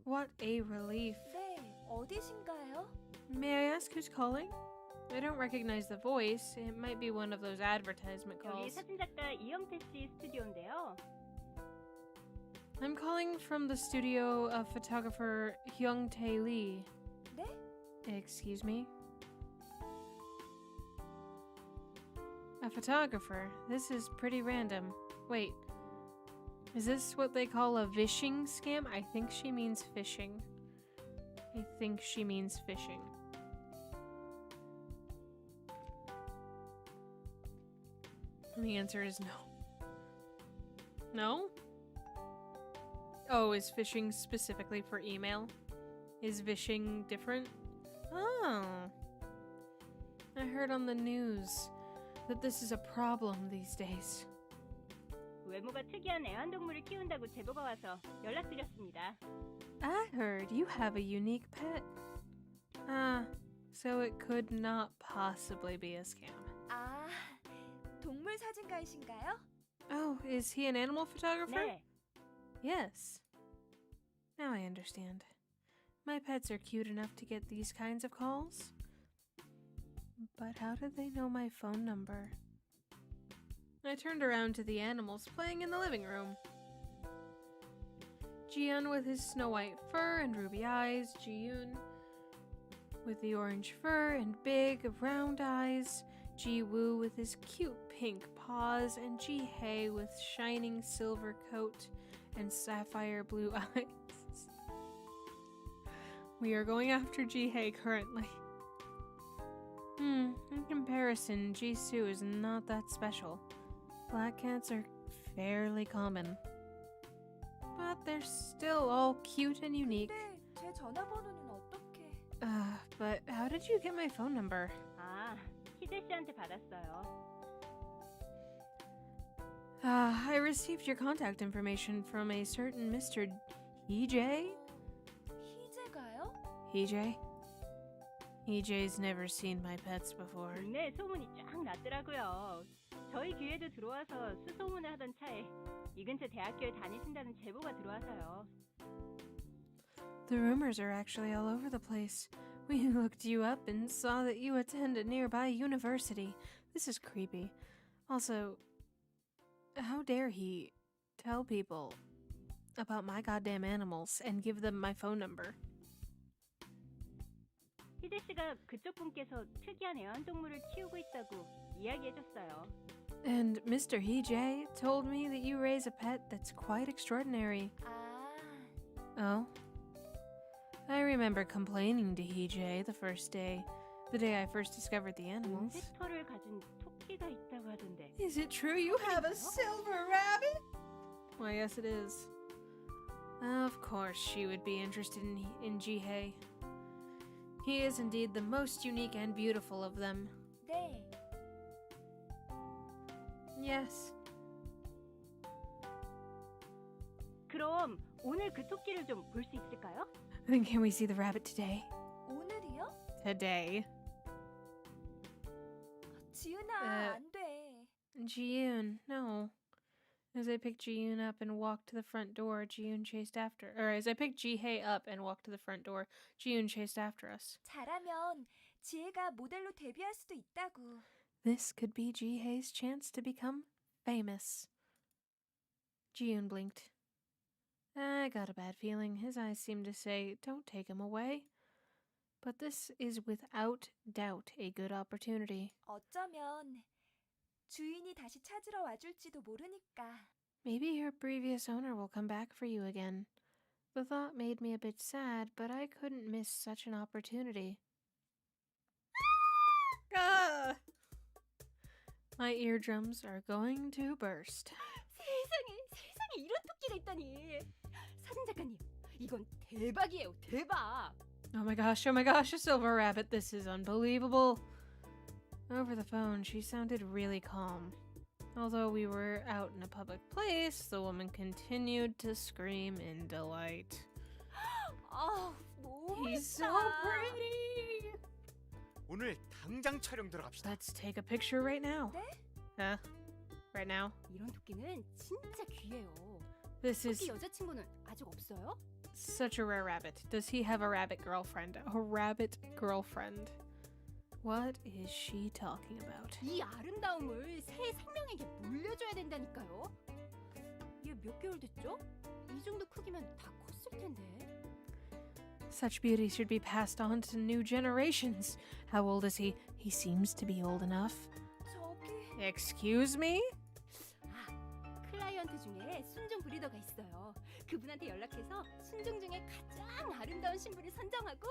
What a relief. 네, 어디신가요? May I ask who's calling? I don't recognize the voice. It might be one of those advertisement 여기 calls. 사진작가 이영태 씨 스튜디오인데요. I'm calling from the studio of photographer Hyung-tae Lee. 네? Excuse me? A photographer? This is pretty random. Wait. Is this what they call a vishing scam? I think she means fishing. I think she means fishing. And the answer is no. No? Oh, is phishing specifically for email? Is vishing different? Oh. I heard on the news that this is a problem these days. 외모가 특이한 애완동물을 키운다고 제보가 와서 연락드렸습니다. I heard you have a unique pet. Ah, so it could not possibly be a scam. 아, 동물 사진가이신가요? Oh, is he an animal photographer? 네. Yes. Now I understand. My pets are cute enough to get these kinds of calls. But how did they know my phone number? I turned around to the animals playing in the living room. Jian with his snow white fur and ruby eyes, Ji-yoon with the orange fur and big round eyes, Ji-woo with his cute pink paws, and Ji-hae with shining silver coat and sapphire blue eyes. We are going after Ji-hae currently. In comparison, Jisoo is not that special. Black cats are fairly common. But they're still all cute and unique. 근데 제 전화번호는 어떻게? But how did you get my phone number? 아, 희재 씨한테 받았어요. I received your contact information from a certain Mr. EJ? 희재가요? EJ? EJ's never seen my pets before. 국내에 소문이 쫙 났더라고요. 저희 교회도 들어와서 수소문을 하던 차에 이 근처 대학교에 다니신다는 제보가 들어와서요. The rumors are actually all over the place. We looked you up and saw that you attend a nearby university. This is creepy. Also, how dare he tell people about my goddamn animals and give them my phone number? 희재 씨가 그쪽 분께서 특이한 애완동물을 키우고 있다고 이야기해줬어요. And Mr. Hee-jae told me that you raise a pet that's quite extraordinary. 아, Oh? I remember complaining to Hee-jae the first day, the day I first discovered the animals. 은색 털을 가진 토끼가 있다고 하던데. Is it true you have a silver rabbit? Why, yes, it is. Of course, she would be interested in Jihei. He is indeed the most unique and beautiful of them. 네. Yes. 그럼 오늘 그 토끼를 좀 볼 수 있을까요? Then can we see the rabbit today? 오늘이요? Today. 지은아, 안 돼. Ji-yoon, no. As I picked Ji-yoon up and walked to the front door, Ji-yoon chased after. Or as I picked Ji-hae up and walked to the front door, Ji-yoon chased after us. 잘하면 지혜가 모델로 데뷔할 수도 있다고. This could be Ji-hae's chance to become famous. Ji-yoon blinked. I got a bad feeling. His eyes seemed to say, don't take him away. But this is without doubt a good opportunity. 어쩌면 주인이 다시 찾으러 와줄지도 모르니까. Maybe your previous owner will come back for you again. The thought made me a bit sad, but I couldn't miss such an opportunity. Ah! My eardrums are going to burst. 세상에 이런 토끼가 있다니. 사진 작가님, 이건 대박이에요, 대박. Oh my gosh, a silver rabbit. This is unbelievable. Over the phone, she sounded really calm. Although we were out in a public place, the woman continued to scream in delight. 너무 He's so 예쁘다. pretty! 오늘 당장 촬영 들어갑시다. Let's take a picture right now. 네? Right now? 이런 토끼는 진짜 귀해요. This is 토끼 여자친구는 아직 없어요? such a rare rabbit. Does he have a rabbit girlfriend? A rabbit girlfriend. What is she talking about? 이 아름다움을 새 생명에게 물려줘야 된다니까요. 얘 몇 개월 됐죠? 이 정도 크기면 다 컸을 텐데. Such beauty should be passed on to new generations. How old is he? He seems to be old enough. 저기. Excuse me? 클라이언트 중에 순종 브리더가 있어요. 그분한테 연락해서 순종 중에 가장 아름다운 신부를 선정하고.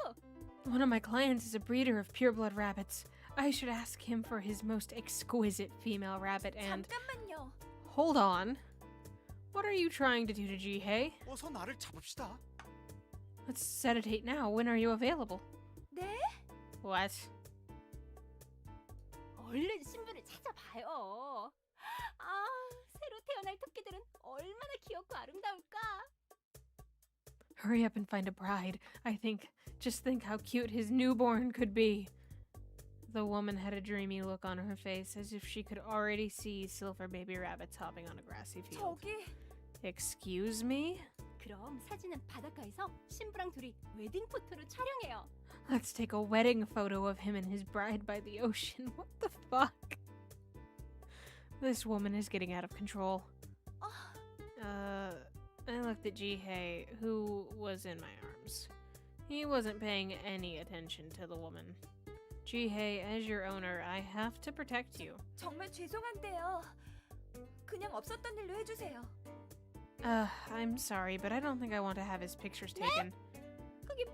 One of my clients is a breeder of pureblood rabbits. I should ask him for his most exquisite female rabbit and... 잠깐만요. Hold on. What are you trying to do to Jihei? 어서 나를 잡읍시다. Let's set a date now. When are you available? 네? What? 얼른 신부를 찾아봐요. 새로 태어날 토끼들은 얼마나 귀엽고 아름다울까? Hurry up and find a bride. Just think how cute his newborn could be. The woman had a dreamy look on her face, as if she could already see silver baby rabbits hopping on a grassy field. 저기. Excuse me? 그럼 사진은 바닷가에서 신부랑 둘이 웨딩 포토로 촬영해요. Let's take a wedding photo of him and his bride by the ocean. What the fuck? This woman is getting out of control. I looked at Jihei, who was in my arms. He wasn't paying any attention to the woman. Jihei, as your owner, I have to protect you. 정말 죄송한데요. 그냥 없었던 일로 해주세요. I'm sorry, but I don't think I want to have his pictures taken. 그게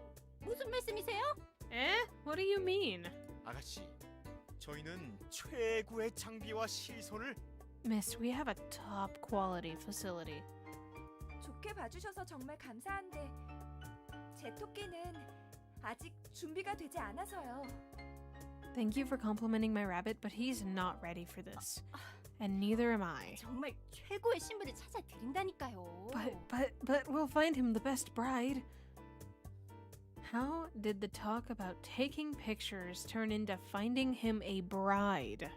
무슨 말씀이세요? Eh? What do you mean? 아가씨, 저희는 최고의 장비와 시선을. Miss, we have a top quality facility. 좋게 봐주셔서 정말 감사한데 제 토끼는 아직 준비가 되지 않아서요. Thank you for complimenting my rabbit, but he's not ready for this. And neither am I. 정말 최고의 신부를 찾아 드린다니까요. But we'll find him the best bride. How did the talk about taking pictures turn into finding him a bride?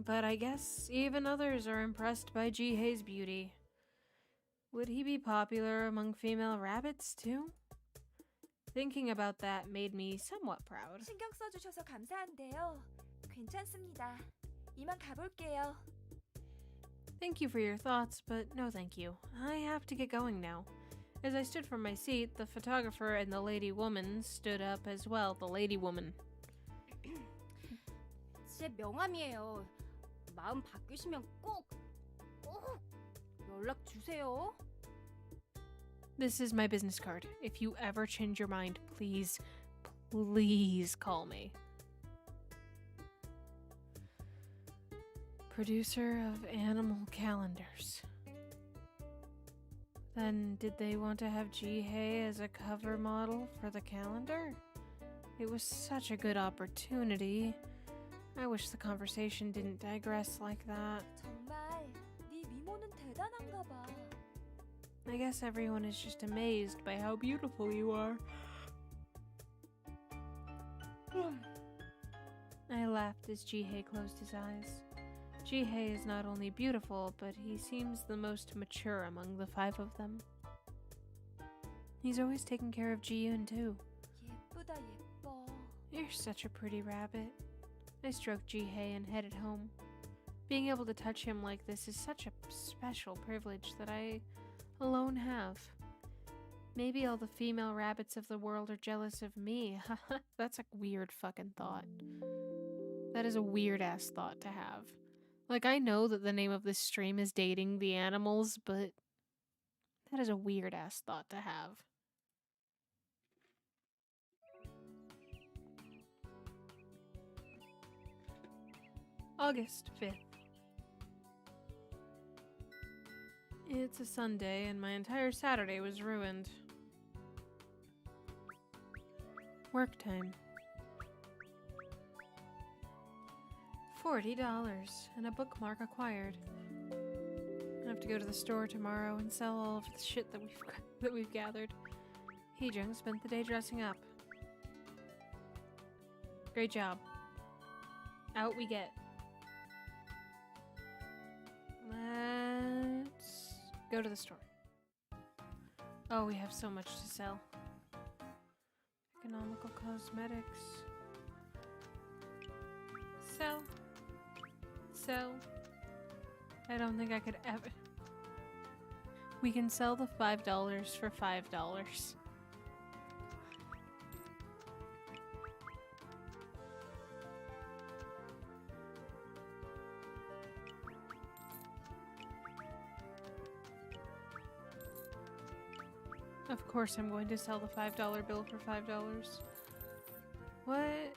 But I guess even others are impressed by Jihei's beauty. Would he be popular among female rabbits too? Thinking about that made me somewhat proud. 신경 써주셔서 감사한데요. 괜찮습니다. 이만 가볼게요. Thank you for your thoughts, but no thank you. I have to get going now. As I stood from my seat, the photographer and the lady woman stood up as well. The lady woman. 제 명함이에요. 마음 바뀌시면 꼭 연락 주세요. This is my business card. If you ever change your mind, please call me. Producer of animal calendars. Then did they want to have Jihei as a cover model for the calendar? It was such a good opportunity. I wish the conversation didn't digress like that. 정말 네 미모는 대단한가 봐. I guess everyone is just amazed by how beautiful you are. I laughed as Jihei closed his eyes. Jihei is not only beautiful, but he seems the most mature among the 5 of them. He's always taking care of Ji-yoon too. 예쁘다 예뻐. You're such a pretty rabbit. I stroked Jihei and headed home. Being able to touch him like this is such a special privilege that I alone have. Maybe all the female rabbits of the world are jealous of me. That's a weird fucking thought. That is a weird ass thought to have. Like, I know that the name of this stream is Dating the Animals, but that is a weird ass thought to have. August 5th. It's a Sunday and my entire Saturday was ruined. Work time. $40 and a bookmark acquired. I have to go to the store tomorrow and sell all of the shit that we've gathered. Heejung spent the day dressing up. Great job. Out we get. Let's go to the store. Oh, we have so much to sell. Economical cosmetics. Sell. Sell. I don't think I could ever. We can sell the $5 for $5. Of course I'm going to sell the $5 bill for $5. What?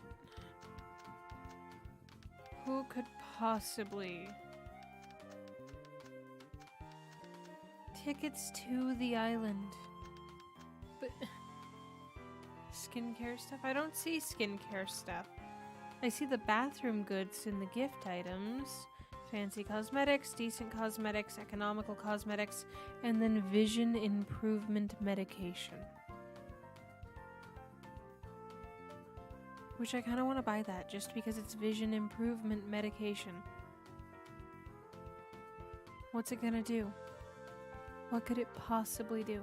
Who could possibly? Tickets to the island. But skincare stuff? I don't see skincare stuff. I see the bathroom goods and the gift items. Fancy cosmetics, decent cosmetics, economical cosmetics, and then vision improvement medication. Which I kind of want to buy that just because it's vision improvement medication. What's it gonna do? What could it possibly do?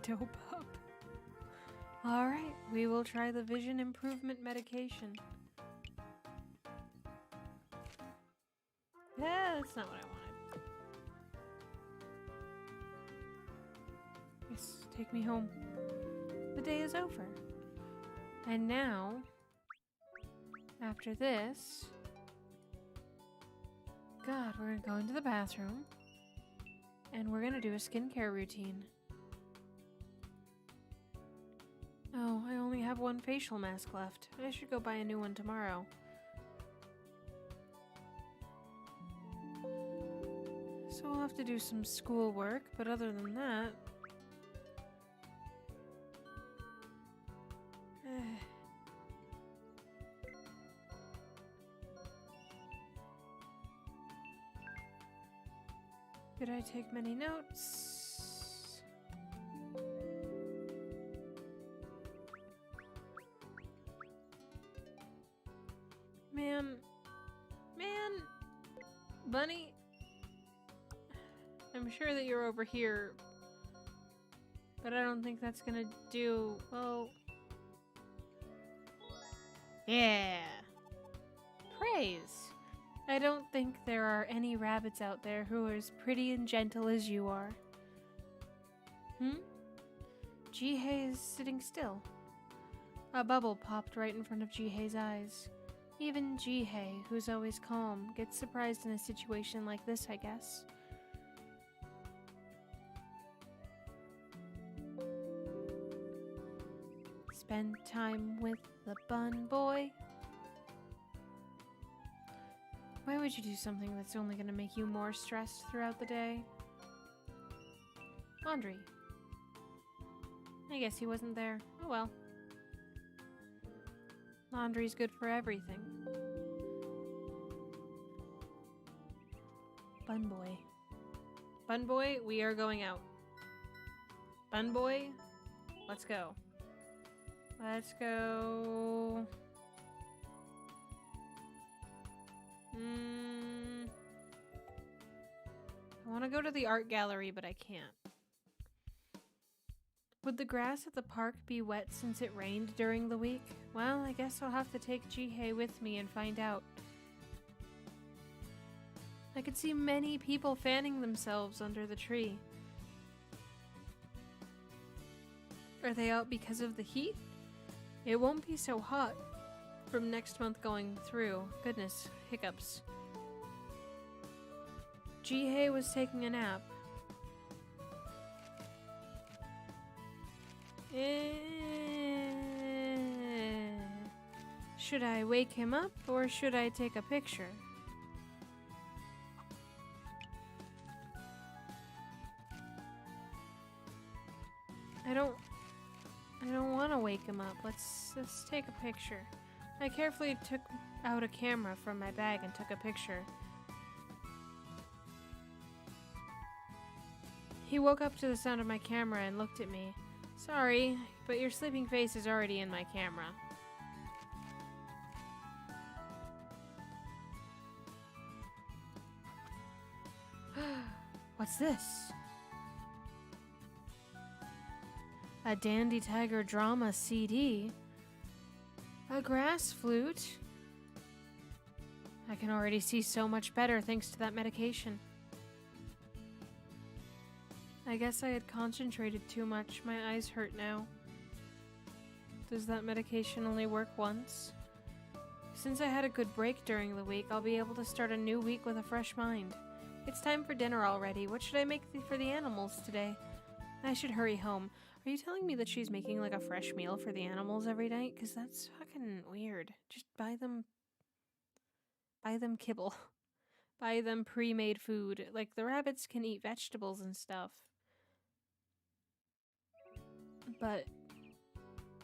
Dope up. Alright, we will try the vision improvement medication. Yeah, that's not what I wanted. Yes, take me home. The day is over. And now, after this, God, we're gonna go into the bathroom and we're gonna do a skincare routine. Oh, I only have one facial mask left. I should go buy a new one tomorrow. So I'll have to do some schoolwork, but other than that... Did I take many notes? Man, Bunny, I'm sure that you're over here, but I don't think that's gonna do, well... Yeah! Praise! I don't think there are any rabbits out there who are as pretty and gentle as you are. Jihei is sitting still. A bubble popped right in front of Jihei's eyes. Even Jihei, who's always calm, gets surprised in a situation like this, I guess. spend time with the bun boy. Why would you do something that's only gonna make you more stressed throughout the day? Laundry. I guess he wasn't there. Oh well. Laundry's good for everything. Bun boy. Bun boy, we are going out. Bun boy, let's go. Let's go. I want to go to the art gallery, but I can't. Would the grass at the park be wet since it rained during the week? Well, I guess I'll have to take Jihei with me and find out. I could see many people fanning themselves under the tree. Are they out because of the heat? It won't be so hot from next month going through. Goodness, hiccups. Jihei was taking a nap. Should I wake him up or should I take a picture? I don't want to wake him up. Let's take a picture. I carefully took out a camera from my bag and took a picture. He woke up to the sound of my camera and looked at me. Sorry, but your sleeping face is already in my camera. What's this? A Dandy Tiger drama CD? A grass flute? I can already see so much better thanks to that medication. I guess I had concentrated too much. My eyes hurt now. Does that medication only work once? Since I had a good break during the week, I'll be able to start a new week with a fresh mind. It's time for dinner already. What should I make for the animals today? I should hurry home. Are you telling me that she's making like a fresh meal for the animals every night? Because that's fucking weird. Just buy them kibble. Buy them pre-made food. Like the rabbits can eat vegetables and stuff. But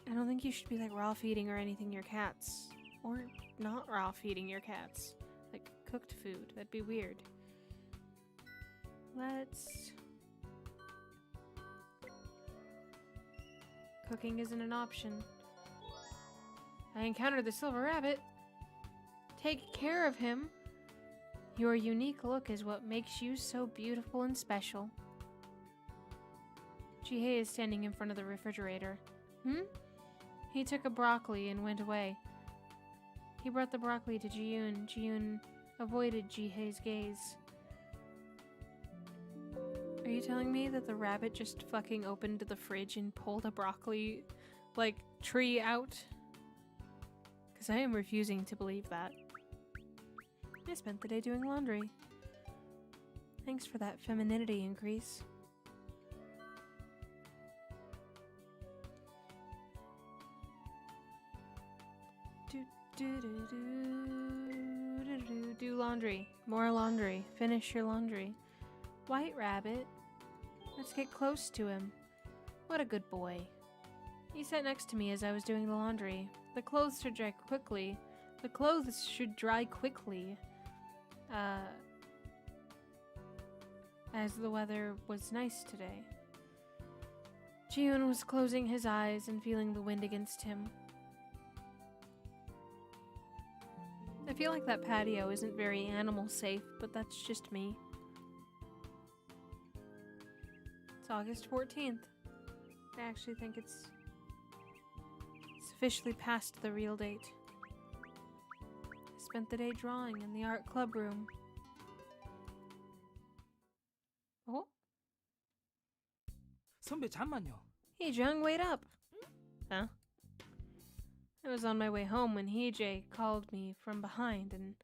I don't think you should be like raw feeding or anything your cats. Or not raw feeding your cats. Like cooked food. That'd be weird. Cooking isn't an option. I encountered the silver rabbit. Take care of him. Your unique look is what makes you so beautiful and special. Jihei is standing in front of the refrigerator. He took a broccoli and went away. He brought the broccoli to Ji-yoon. Ji-yoon avoided Jihei's gaze. Are you telling me that the rabbit just fucking opened the fridge and pulled a broccoli, like, tree out? Because I am refusing to believe that. I spent the day doing laundry. Thanks for that femininity increase. Do laundry. More laundry. Finish your laundry. White rabbit. Let's get close to him. What a good boy. He sat next to me as I was doing the laundry. The clothes should dry quickly. As the weather was nice today. Ji-yoon was closing his eyes and feeling the wind against him. I feel like that patio isn't very animal safe, but that's just me. It's August 14th. I actually think it's officially past the real date. I spent the day drawing in the art club room. Oh? 선배 잠만요. Hey Jung, wait up! Huh? I was on my way home when Hee-jae called me from behind and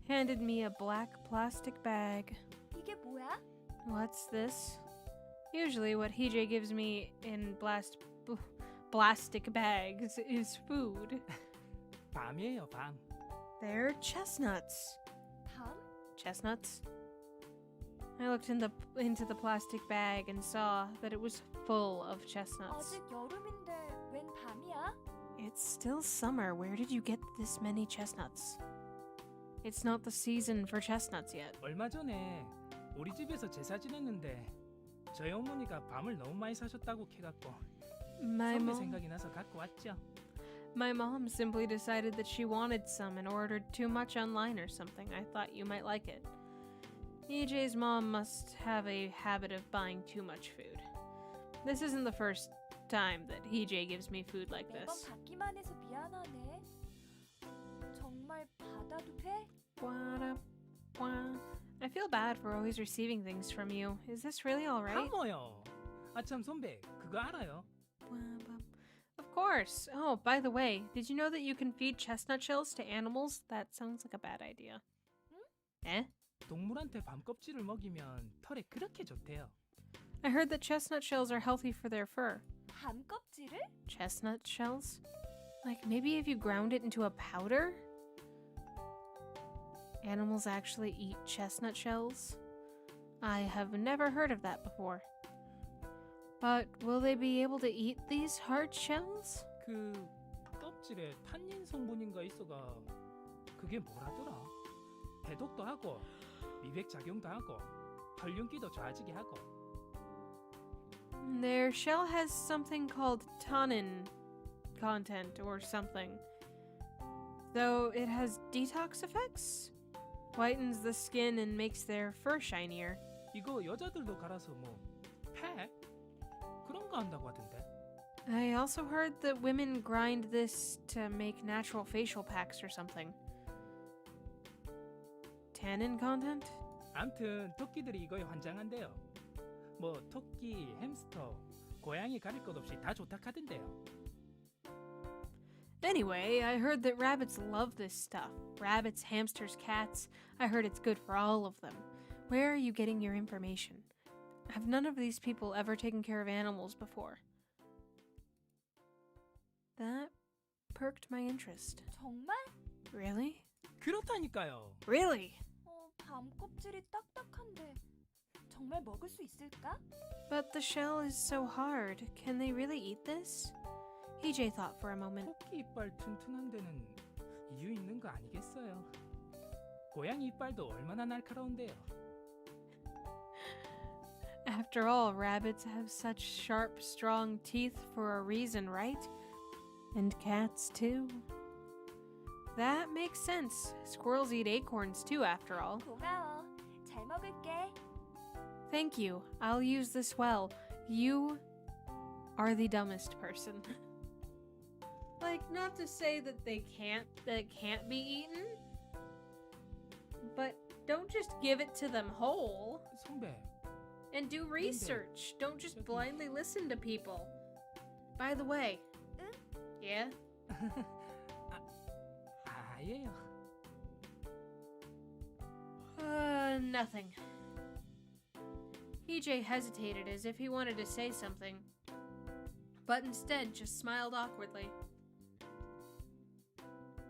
handed me a black plastic bag. 이게 뭐야? What's this? Usually what Hee-jae gives me in plastic bags is food. 밤이에요, 밤. They're chestnuts. 밤? Chestnuts? I looked into the plastic bag and saw that it was full of chestnuts. 아직 여름인데 웬 밤이야? It's still summer. Where did you get this many chestnuts? It's not the season for chestnuts yet. 얼마 전에 우리 집에서 제사 지냈는데 저희 어머니가 밤을 너무 많이 사셨다고 캐갖고 My 선배 mom, 생각이 나서 갖고 왔죠. my mom simply decided that she wanted some and ordered too much online or something. I thought you might like it. EJ's mom must have a habit of buying too much food. This isn't the first time that EJ gives me food like 매번 this. 받기만 해서 미안하네. 정말 받아도 돼? I feel bad for always receiving things from you. Is this really alright? 하모요. 아참 선배 그거 알아요? Of course. Oh, by the way, did you know that you can feed chestnut shells to animals? That sounds like a bad idea. Eh? 동물한테 밤 껍질을 먹이면 털에 그렇게 좋대요. I heard that chestnut shells are healthy for their fur. 밤 껍질을? Chestnut shells? Like maybe if you ground it into a powder? Animals actually eat chestnut shells? I have never heard of that before. But will they be able to eat these hard shells? 그 껍질에 탄닌 성분인가 있어가 그게 뭐라더라? 해독도 하고 미백 작용도 하고 털 윤기도 좋아지게 하고. Their shell has something called tannin content or something. Though it has detox effects? Whitens the skin and makes their fur shinier. 이거 여자들도 갈아서 뭐 팩? 그런 거 한다고 하던데. I also heard that women grind this to make natural facial packs or something. Tannin content? 암튼 토끼들이 이거에 환장한대요. 뭐 토끼, 햄스터, 고양이 가릴 것 없이 다 좋다 하던데요. Anyway, I heard that rabbits love this stuff. Rabbits, hamsters, cats. I heard it's good for all of them. Where are you getting your information? Have none of these people ever taken care of animals before? That perked my interest. 정말? Really? 그렇다니까요. Really? 밤 껍질이 딱딱한데 정말 먹을 수 있을까? But the shell is so hard. Can they really eat this? EJ thought for a moment. 토끼 이빨 튼튼한 데는 이유 있는 거 아니겠어요? 고양이 이빨도 얼마나 날카로운데요. After all, rabbits have such sharp, strong teeth for a reason, right? And cats too. That makes sense. Squirrels eat acorns too, after all. 고마워. 잘 먹을게. Thank you. I'll use this well. You are the dumbest person. Like, not to say that it can't be eaten, but don't just give it to them whole. 선배. And do research. Don't just blindly listen to people. By the way. Yeah? 아예요. Nothing. EJ hesitated as if he wanted to say something, but instead just smiled awkwardly.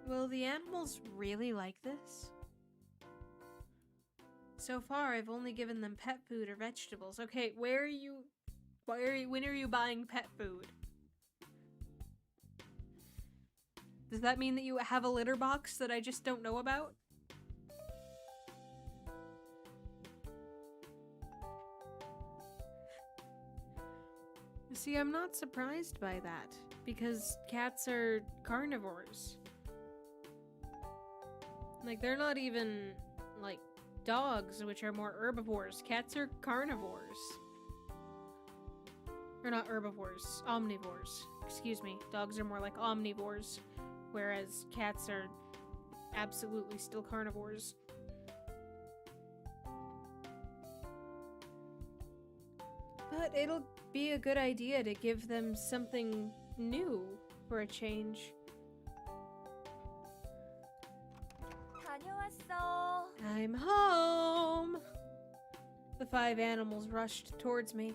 Will the animals really like this? So far, I've only given them pet food or vegetables. Okay, when are you buying pet food? Does that mean that you have a litter box that I just don't know about? See, I'm not surprised by that, because cats are carnivores. Like, they're not even, like, dogs, which are more herbivores. Cats are carnivores. Or not herbivores, omnivores. Excuse me. Dogs are more like omnivores, whereas cats are absolutely still carnivores. But it'll be a good idea to give them something new for a change. 다녀왔어. I'm home! The 5 animals rushed towards me.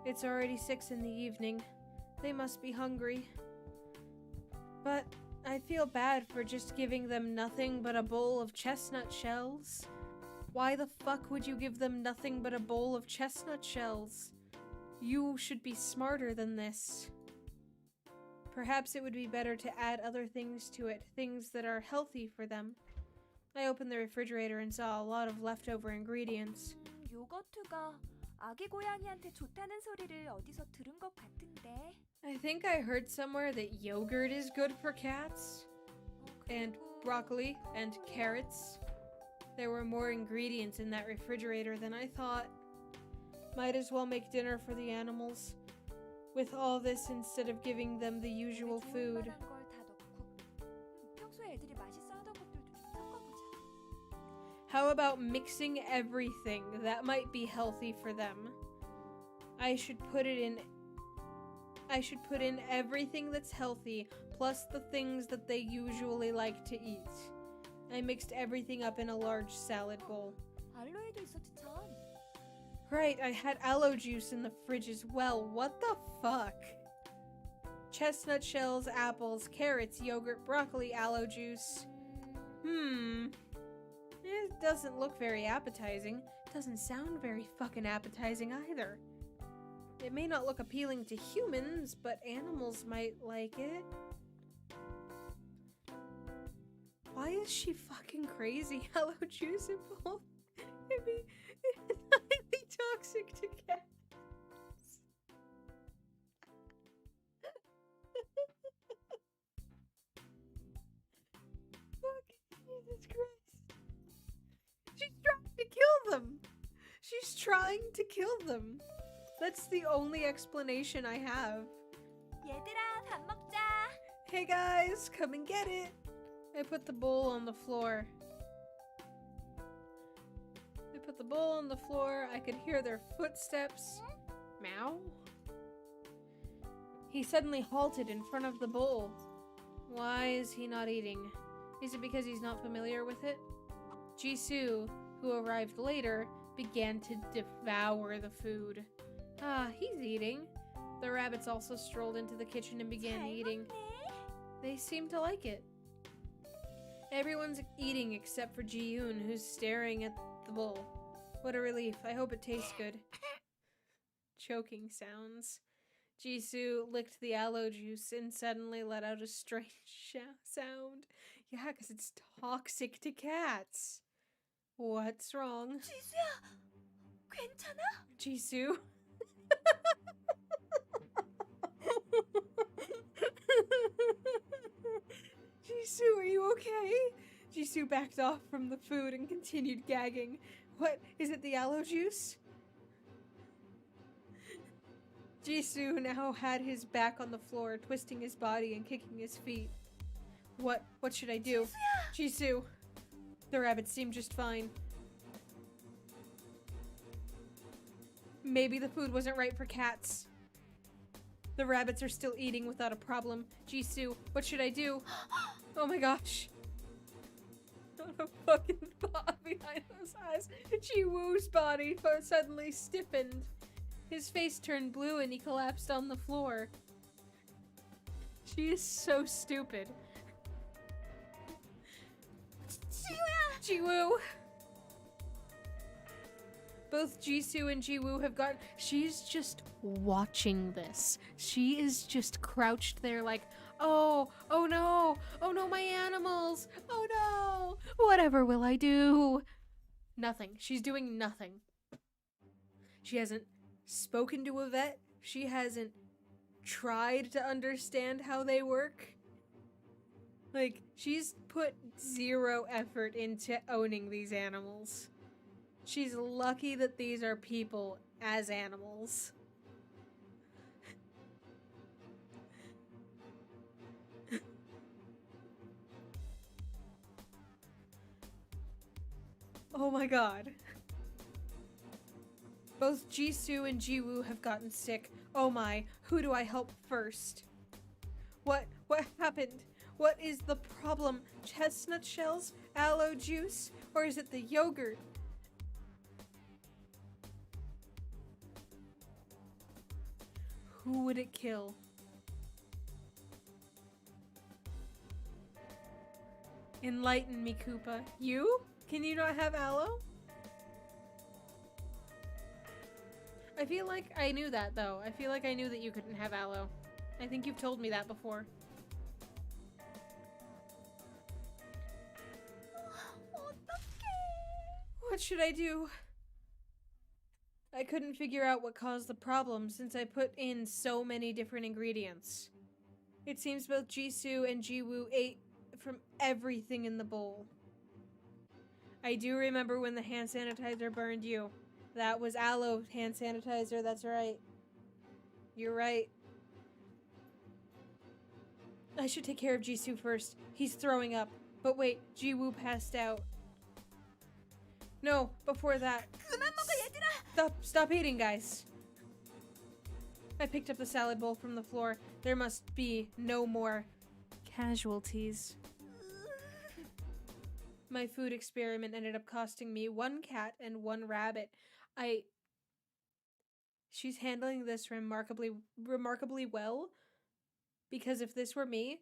It's already 6 in the evening. They must be hungry. But I feel bad for just giving them nothing but a bowl of chestnut shells. Why the fuck would you give them nothing but a bowl of chestnut shells? You should be smarter than this. Perhaps it would be better to add other things to it, things that are healthy for them. I opened the refrigerator and saw a lot of leftover ingredients. 요거트가 아기 고양이한테 좋다는 소리를 어디서 들은 것 같은데. I think I heard somewhere that yogurt is good for cats. And broccoli and carrots. There were more ingredients in that refrigerator than I thought. Might as well make dinner for the animals. With all this instead of giving them the usual food. 만한 걸 다 넣고. 평소에 애들이 맛있어 하던 것들도 좀 섞어보자. How about mixing everything? That might be healthy for them. I should put in everything that's healthy, plus the things that they usually like to eat. I mixed everything up in a large salad bowl. 알로에도 있었지 참. Right, I had aloe juice in the fridge as well. What the fuck? Chestnut shells, apples, carrots, yogurt, broccoli, aloe juice. It doesn't look very appetizing. Doesn't sound very fucking appetizing either. It may not look appealing to humans, but animals might like it. Why is she fucking crazy? Aloe juice involved? It's highly toxic to cats. Fucking Jesus Christ. She's trying to kill them. She's trying to kill them. That's the only explanation I have. 얘들아, 밥 먹자. Hey guys, come and get it. I put the bowl on the floor. I could hear their footsteps. Meow. He suddenly halted in front of the bowl. Why is he not eating? Is it because he's not familiar with it? Jisoo, who arrived later, began to devour the food. He's eating. The rabbits also strolled into the kitchen and began eating. They seem to like it. Everyone's eating except for Ji-yoon, who's staring at the bowl. What a relief. I hope it tastes good. Choking sounds. Jisoo licked the aloe juice and suddenly let out a strange sound. Yeah, because it's toxic to cats. What's wrong? 지수야, 괜찮아? Jisoo? Jisoo, are you okay? Jisoo backed off from the food and continued gagging. What? Is it the aloe juice? Jisoo now had his back on the floor, twisting his body and kicking his feet. What should I do? Jisoo! The rabbits seem just fine. Maybe the food wasn't right for cats. The rabbits are still eating without a problem. Jisoo, what should I do? Oh my gosh. Not a fucking thought behind those eyes. Ji-woo's body suddenly stiffened. His face turned blue and he collapsed on the floor. She is so stupid. Ji-woo! Both Jisoo and Ji-woo have got... She's just watching this. She is just crouched there like, oh no, my animals, oh no, whatever will I do? Nothing. She's doing nothing. She hasn't spoken to a vet. She hasn't tried to understand how they work. Like, she's put zero effort into owning these animals. She's lucky that these are people as animals. Oh my god. Both Jisoo and Ji-woo have gotten sick. Oh my, who do I help first? What happened? What is the problem? Chestnut shells? Aloe juice? Or is it the yogurt? Who would it kill? Enlighten me, Koopa. You? Can you not have aloe? I feel like I knew that, though. I feel like I knew that you couldn't have aloe. I think you've told me that before. What should I do? I couldn't figure out what caused the problem since I put in so many different ingredients. It seems both Jisoo and Jiwoo ate from everything in the bowl. I do remember when the hand sanitizer burned you. That was aloe hand sanitizer, that's right. You're right. I should take care of Jisoo first. He's throwing up. But wait, Jiwoo passed out. No, before that. Stop eating, guys. I picked up the salad bowl from the floor. There must be no more casualties. My food experiment ended up costing me 1 cat and 1 rabbit. She's handling this remarkably well. Because if this were me,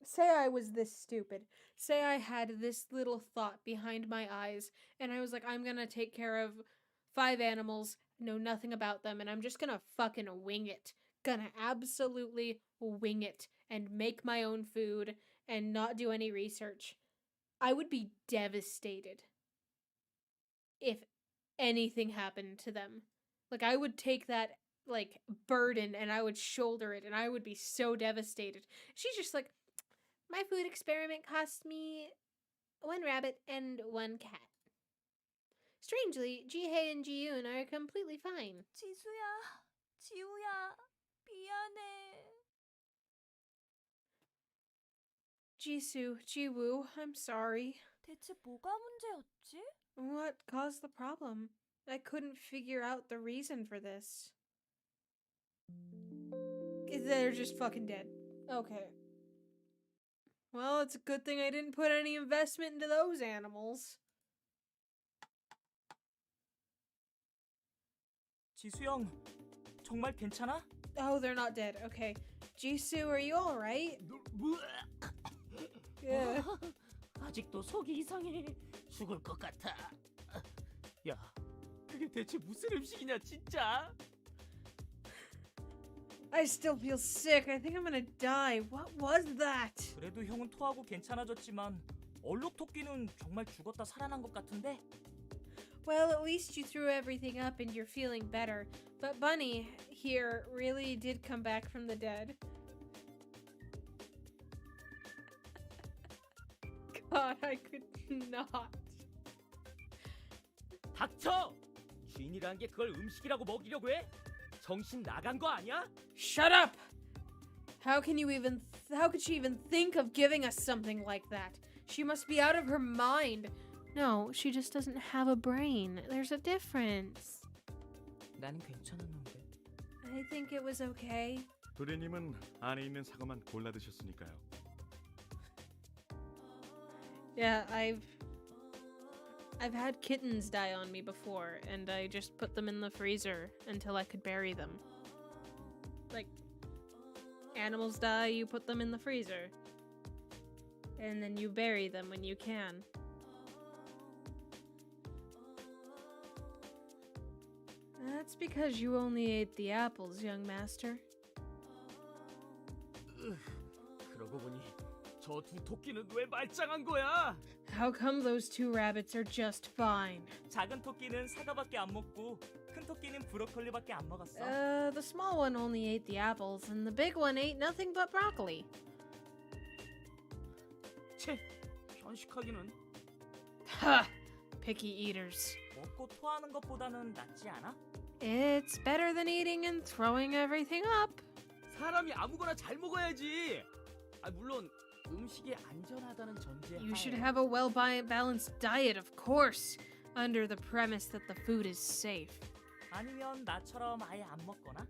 say I was this stupid, say I had this little thought behind my eyes, and I was like, I'm gonna take care of 5 animals, know nothing about them, and I'm just gonna fucking wing it. Gonna absolutely wing it and make my own food and not do any research. I would be devastated if anything happened to them. Like, I would take that like burden and I would shoulder it and I would be so devastated. She's just like, my food experiment cost me 1 rabbit and 1 cat. Strangely, Jihei and Jiyoon are completely fine. 지수야, 지우야, 미안해. Jisoo, Jiwoo, I'm sorry. 대체 뭐가 문제였지? What caused the problem? I couldn't figure out the reason for this. They're just fucking dead. Okay. Well, it's a good thing I didn't put any investment into those animals. 지수 형, 정말 괜찮아? Oh, they're not dead. Okay. Jisoo, are you alright? Yeah. 아직도 속이 이상해. 죽을 것 같아. 야, 그게 대체 무슨 음식이냐 진짜? I still feel sick. I think I'm gonna die. What was that? 그래도 형은 토하고 괜찮아졌지만 얼룩 토끼는 정말 죽었다 살아난 것 같은데? Well, at least you threw everything up and you're feeling better. But Bunny here really did come back from the dead. God, I could not. 닥쳐! 주인이라는 게 그걸 음식이라고 먹이려고 해? 정신 나간 거 아니야? Shut up! How could she even think of giving us something like that? She must be out of her mind. No, she just doesn't have a brain. There's a difference. 나는 괜찮았는데. I think it was okay. 도리님은 안에 있는 사과만 골라 드셨으니까요. Yeah, I've had kittens die on me before, and I just put them in the freezer until I could bury them. Like, animals die, you put them in the freezer. And then you bury them when you can. That's because you only ate the apples, young master. 그러고 보니 저 두 토끼는 왜 말짱한 거야? How come those 2 rabbits are just fine? 작은 토끼는 사과밖에 안 먹고 큰 토끼는 브로콜리밖에 안 먹었어. The small one only ate the apples, and the big one ate nothing but broccoli. 채, 편식하기는. Ha! Picky eaters. 먹고 토하는 것보다는 낫지 않아? It's better than eating and throwing everything up. 사람이 아무거나 잘 먹어야지. 아, 물론 음식이 안전하다는 전제하에. You should have a well-balanced diet, of course, under the premise that the food is safe. 아니면 나처럼 아예 안 먹거나?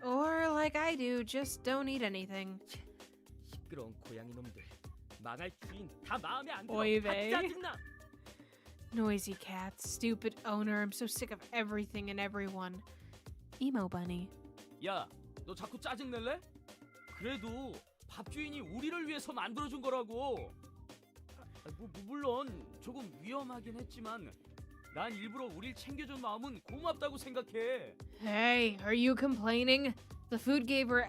Or like I do, just don't eat anything. 시끄러운 고양이 놈들. 망할 주인 다 마음에 안 들어. 오이 다 베이. 짜증나. Noisy cats, stupid owner, I'm so sick of everything and everyone. Emo bunny. 야, 너 자꾸 짜증 낼래? 그래도 밥 주인이 우리를 위해서 만들어준 거라고. 물론 조금 위험하긴 했지만 난 일부러 우릴 챙겨준 마음은 고맙다고 생각해. Hey, are you complaining? The food the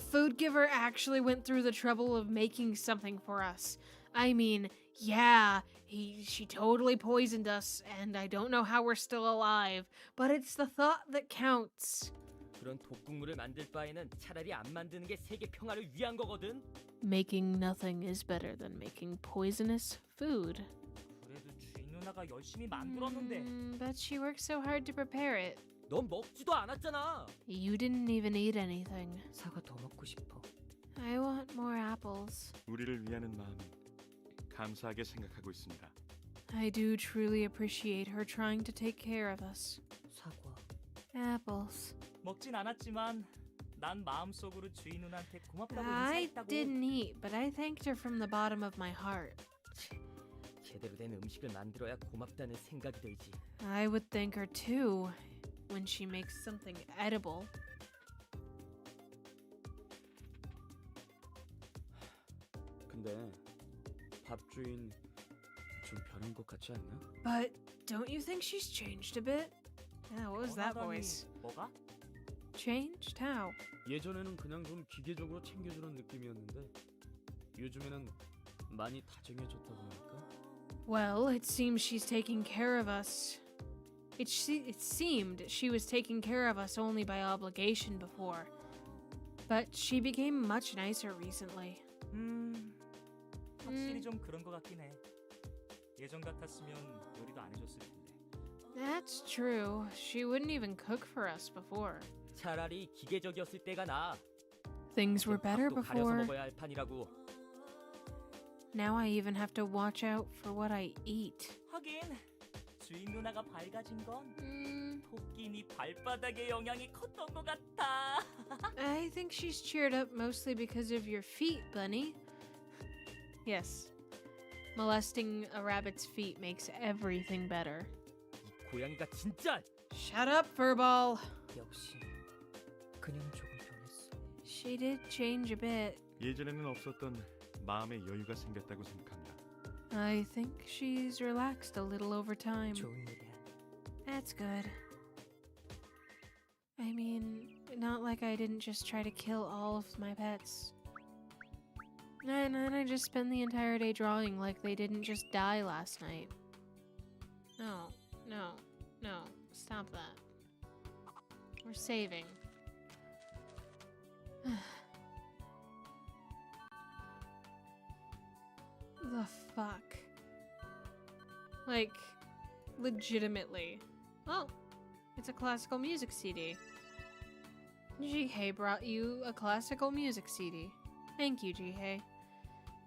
food giver actually went through the trouble of making something for us. I mean, yeah, she totally poisoned us, and I don't know how we're still alive, but it's the thought that counts. 그런 독극물을 만들 바에는 차라리 안 만드는 게 세계 평화를 위한 거거든. Making nothing is better than making poisonous food. 그래도 주인 누나가 열심히 만들었는데. But she worked so hard to prepare it. 넌 먹지도 않았잖아. You didn't even eat anything. 사과 더 먹고 싶어. I want more apples. 우리를 위하는 마음은 감사하게 생각하고 있습니다. I do truly appreciate her trying to take care of us. 사과. Apples. 먹진 않았지만 난 마음속으로 주인 누나한테 고맙다고 I 인사했다고. didn't eat, but I thanked her from the bottom of my heart. 제대로 된 음식을 만들어야 고맙다는 생각이 들지. I would thank her too when she makes something edible. 근데 밥 주인 좀 변한 것 같지 않나? But don't you think she's changed a bit? Yeah, what was that voice? 뭐가? Changed? How? 예전에는 그냥 좀 기계적으로 챙겨주는 느낌이었는데 요즘에는 많이 다정해졌다고 할까? Well, it seems she's taking care of us. It seemed she was taking care of us only by obligation before. But she became much nicer recently. 확실히 좀 그런 것 같긴 해. 예전 같았으면 요리도 안 해줬을 텐데. That's true. She wouldn't even cook for us before. 차라리 기계적이었을 때가 나아. Things were better 밥도 가려서 before. 먹어야 할 판이라고. Now I even have to watch out for what I eat. 하긴 주인 누나가 밝아진 건 토끼니 발바닥의 영향이 컸던 것 같아. I think she's cheered up mostly because of your feet, Bunny. Yes. Molesting a rabbit's feet makes everything better. 이 고양이가 진짜. Shut up, Furball. 역시 그냥 조금 변했어. She did change a bit. 예전에는 없었던 마음의 여유가 생겼다고 생각합니다. I think she's relaxed a little over time. 좋은 일이야. That's good. I mean, not like I didn't just try to kill all of my pets. And then I just spend the entire day drawing like they didn't just die last night. No, no, no. Stop that. We're saving. The fuck? Like, legitimately. Oh, it's a classical music CD. Jihei brought you a classical music CD. Thank you, Jihei.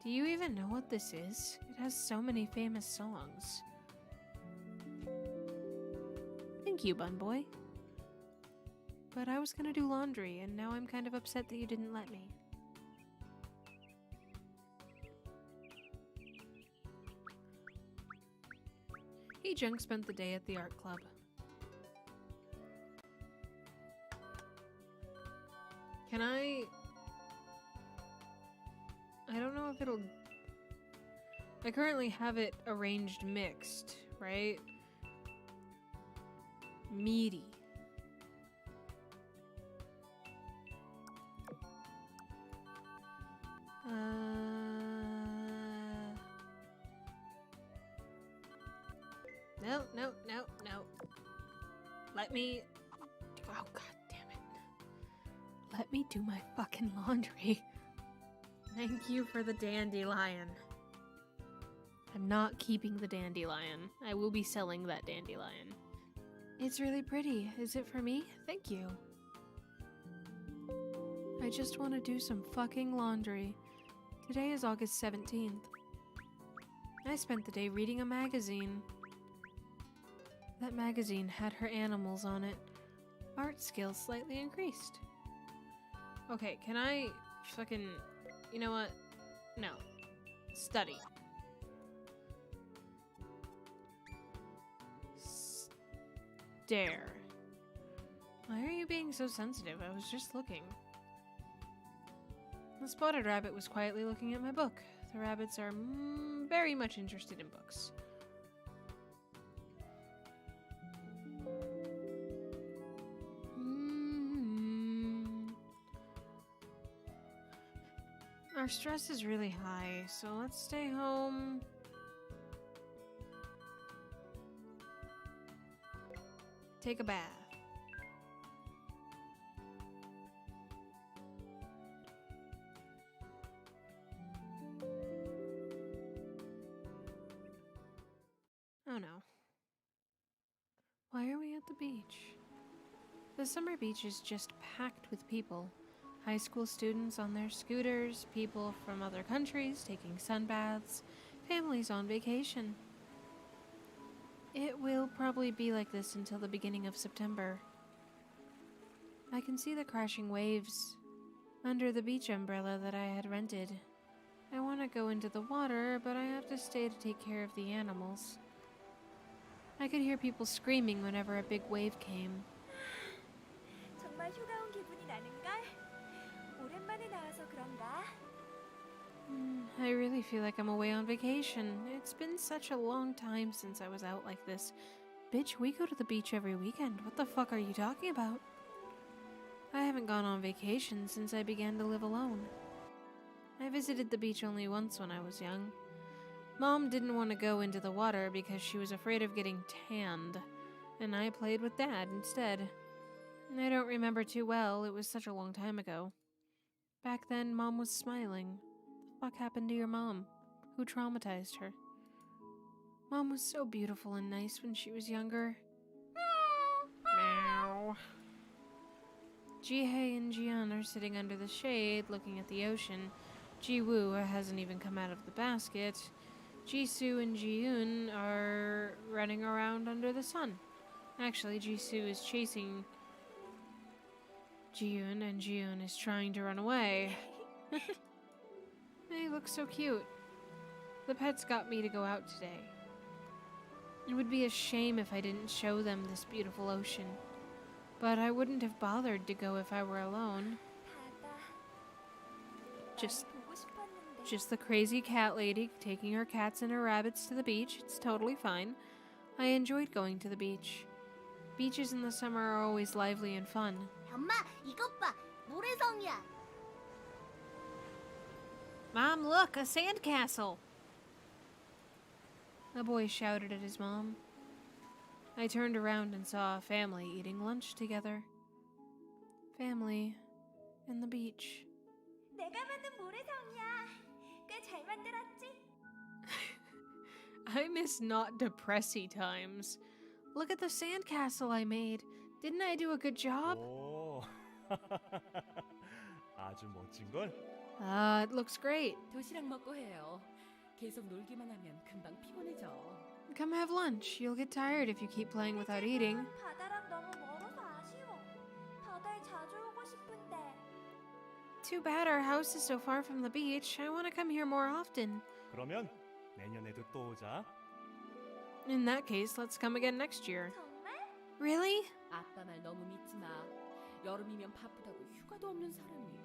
Do you even know what this is? It has so many famous songs. Thank you, Bun Boy. But I was gonna do laundry, and now I'm kind of upset that you didn't let me. Hee-jung spent the day at the art club. Can I don't know if it'll... I currently have it arranged mixed, right? Meaty. No. Let me... Oh, god damn it. Let me do my fucking laundry. Thank you for the dandelion. I'm not keeping the dandelion. I will be selling that dandelion. It's really pretty. Is it for me? Thank you. I just want to do some fucking laundry. Today is August 17th. I spent the day reading a magazine. That magazine had her animals on it. Art skills slightly increased. Okay, can I fucking... You know what? No. Study. Stare. Why are you being so sensitive? I was just looking. The spotted rabbit was quietly looking at my book. The rabbits are very much interested in books. Our stress is really high, so let's stay home. Take a bath. Oh no. Why are we at the beach? The summer beach is just packed with people. High school students on their scooters, people from other countries taking sunbaths, families on vacation. It will probably be like this until the beginning of September. I can see the crashing waves under the beach umbrella that I had rented. I want to go into the water, but I have to stay to take care of the animals. I could hear people screaming whenever a big wave came. 정말 휴가 온 기분이 나는걸? 오랜만에 나와서 그런가? I really feel like I'm away on vacation. It's been such a long time since I was out like this. Bitch, we go to the beach every weekend. What the fuck are you talking about? I haven't gone on vacation since I began to live alone. I visited the beach only once when I was young. Mom didn't want to go into the water because she was afraid of getting tanned, and I played with Dad instead. I don't remember too well, it was such a long time ago. Back then, Mom was smiling. What happened to your mom? Who traumatized her? Mom was so beautiful and nice when she was younger. Meow. Jihei and Jian are sitting under the shade, looking at the ocean. Jiwoo hasn't even come out of the basket. Jisoo and Jiyoon are running around under the sun. Actually, Jisoo is chasing Jiyoon, and Jiyoon is trying to run away. They look so cute. The pets got me to go out today. It would be a shame if I didn't show them this beautiful ocean. But I wouldn't have bothered to go if I were alone. Just the crazy cat lady taking her cats and her rabbits to the beach. It's totally fine. I enjoyed going to the beach. Beaches in the summer are always lively and fun. 엄마, 이것 봐. 모래성이야. Mom, look, a sandcastle! A boy shouted at his mom. I turned around and saw a family eating lunch together. Family in the beach. 내가 만든 모래성이야. 꽤 잘 만들었지? I miss not depressy times. Look at the sandcastle I made. Didn't I do a good job? 오, 아주 멋진 걸. It looks great. 도시락 먹고 해요. 계속 놀기만 하면 금방 피곤해져. Come have lunch. You'll get tired if you keep playing without eating. 바다랑 너무 멀어서 아쉬워. 바다에 자주 오고 싶은데. Too bad our house is so far from the beach. I want to come here more often. 그러면 내년에도 또 오자. In that case, let's come again next year. 정말? Really? 아빠 말 너무 믿지 마. 여름이면 바쁘다고 휴가도 없는 사람이.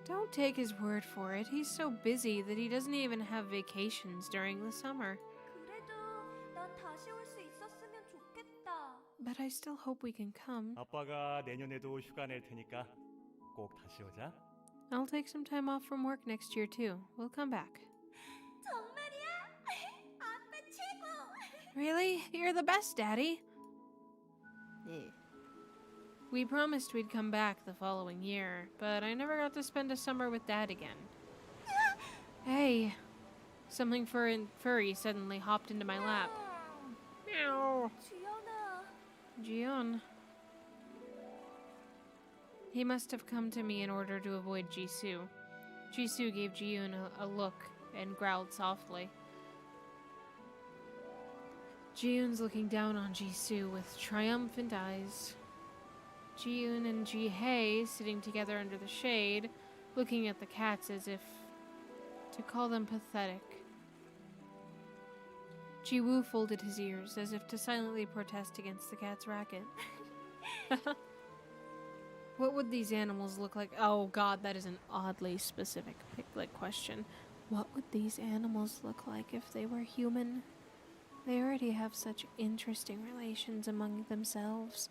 Don't take his word for it. He's so busy that he doesn't even have vacations during the summer. 그래도 난 다시 올 수 있었으면 좋겠다. But I still hope we can come. 아빠가 내년에도 휴가 낼 테니까 꼭 다시 오자. I'll take some time off from work next year too. We'll come back. 정말이야? 아빠 최고! Really? You're the best, Daddy. We promised we'd come back the following year, but I never got to spend a summer with Dad again. Hey, something furry suddenly hopped into my lap. Meow. 지연아. Jiyeon. He must have come to me in order to avoid Jisoo. Jisoo gave Jiyoon a look and growled softly. Jiyoon's looking down on Jisoo with triumphant eyes. Jiyoon and Jihei sitting together under the shade, looking at the cats as if to call them pathetic. Jiwoo folded his ears as if to silently protest against the cat's racket. What would these animals look like? Oh god, that is an oddly specific question. What would these animals look like if they were human? They already have such interesting relations among themselves.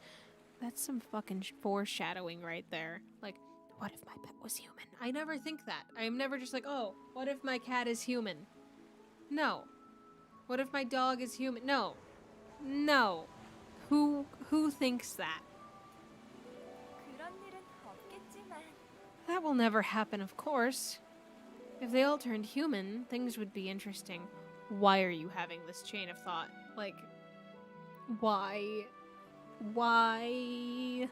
That's some fucking foreshadowing right there. Like, what if my pet was human? I never think that. I am never just like, oh, what if my cat is human? No. What if my dog is human? No. No. Who thinks that? 그런 일은 없겠지만. That will never happen, of course. If they all turned human, things would be interesting. Why are you having this chain of thought? Like, why? Why?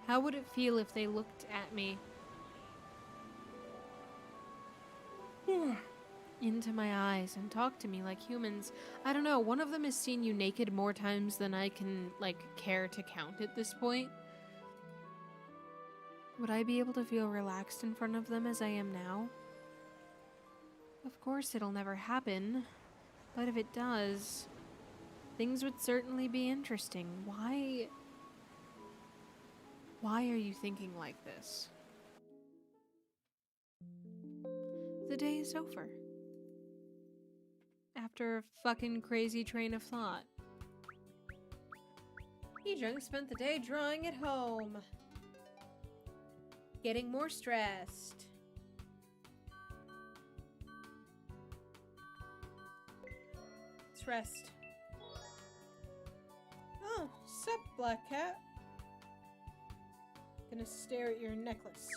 How would it feel if they looked at me into my eyes and talked to me like humans? I don't know, one of them has seen you naked more times than I can, like, care to count at this point. Would I be able to feel relaxed in front of them as I am now? Of course it'll never happen, but if it does, things would certainly be interesting. Why are you thinking like this? The day is over. After a fucking crazy train of thought. Heejung spent the day drawing at home. Getting more stressed. Let's rest. Oh, sup, Black Cat. Gonna stare at your necklace.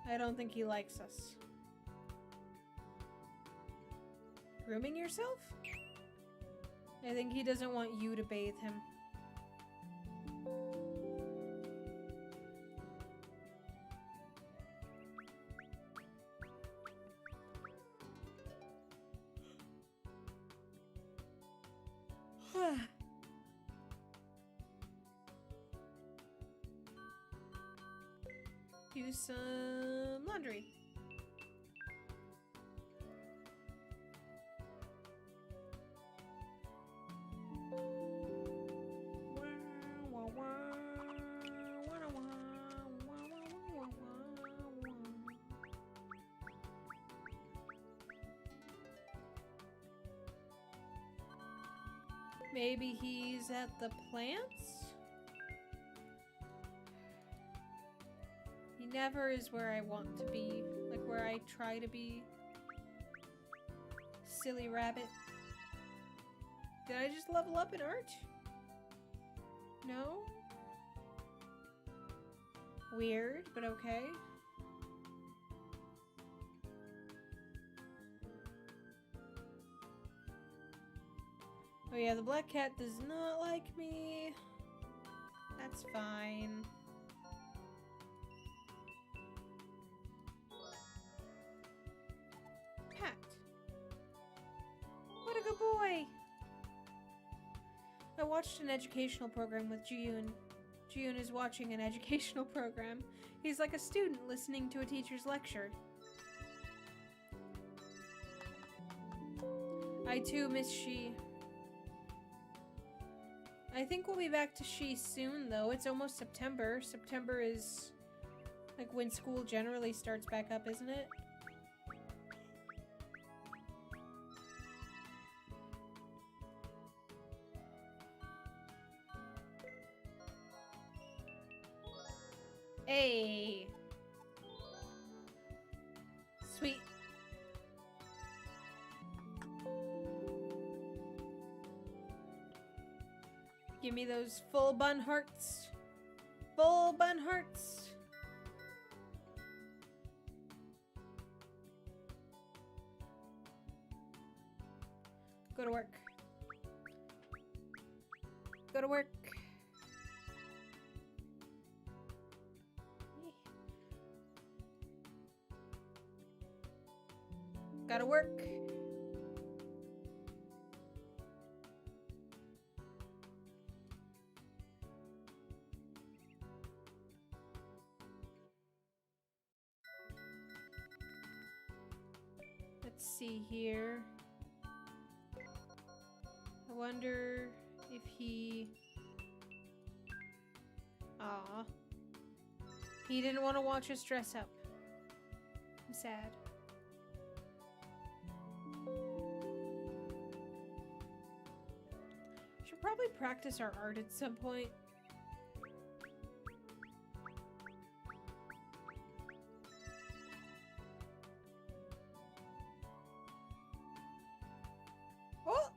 I don't think he likes us. Grooming yourself? I think he doesn't want you to bathe him. Do some laundry. Maybe he's at the plants? He never is where I want to be, like where I try to be. Silly rabbit. Did I just level up in art? No? Weird, but okay. Oh yeah, the black cat does not like me. That's fine. Pat. What a good boy. I watched an educational program with Jiyun. Jiyun is watching an educational program. He's like a student listening to a teacher's lecture. I too miss She. I think we'll be back to She soon, though. It's almost September. September is like when school generally starts back up, isn't it? Hey! Sweet. Give me those full bun hearts. Full bun hearts. Go to work. Go to work. Gotta work. Let's see here. I wonder if he Aw. He didn't want to watch us dress up. I'm sad. Should probably practice our art at some point. Oh!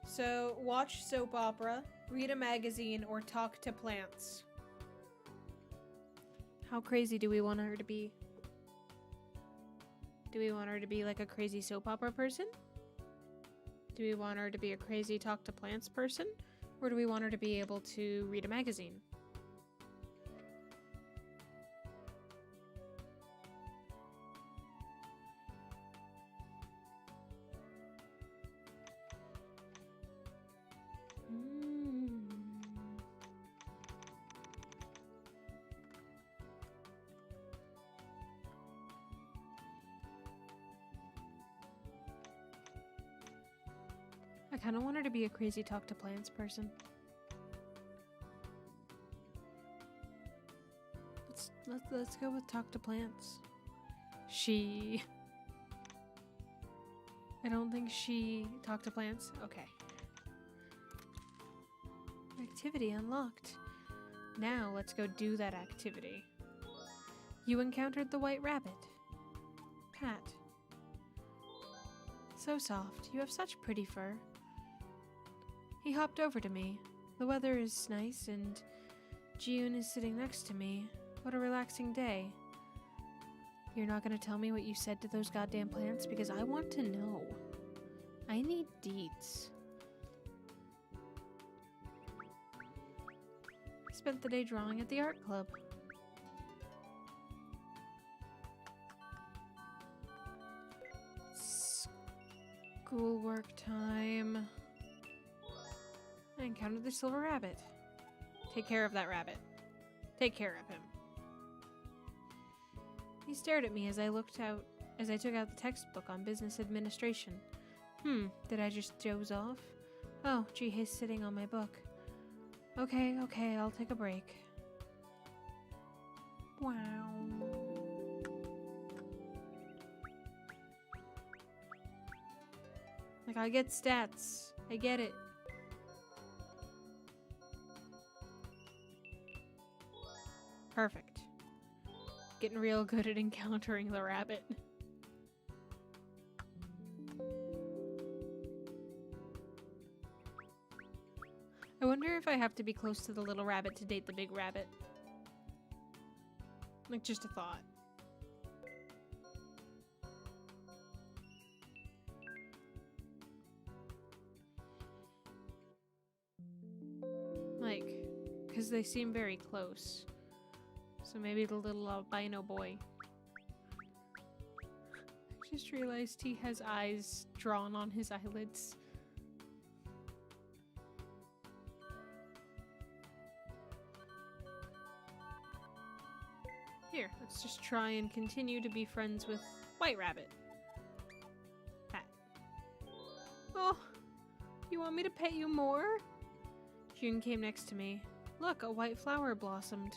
So, watch soap opera, read a magazine, or talk to plants. How crazy do we want her to be? Do we want her to be like a crazy soap opera person? Do we want her to be a crazy talk to plants person? Or do we want her to be able to read a magazine? I kind of want her to be a crazy talk to plants person. Let's go with talk to plants. She. I don't think she talk to plants. Okay. Activity unlocked. Now let's go do that activity. You encountered the white rabbit. Pat. So soft. You have such pretty fur. He hopped over to me. The weather is nice and Ji-yoon is sitting next to me. What a relaxing day. You're not gonna tell me what you said to those goddamn plants because I want to know. I need deets. Spent the day drawing at the art club. Schoolwork time. I encountered the silver rabbit. Take care of that rabbit. Take care of him. He stared at me as I took out the textbook on business administration. Did I just doze off? Oh, Ji-hae's sitting on my book. Okay, I'll take a break. Wow. Like, I get stats. I get it. Perfect. Getting real good at encountering the rabbit. I wonder if I have to be close to the little rabbit to date the big rabbit. Like, just a thought. Like, because they seem very close. So maybe the little albino boy. I just realized he has eyes drawn on his eyelids. Here, let's just try and continue to be friends with White Rabbit. Pat. Oh, you want me to pet you more? June came next to me. Look, a white flower blossomed.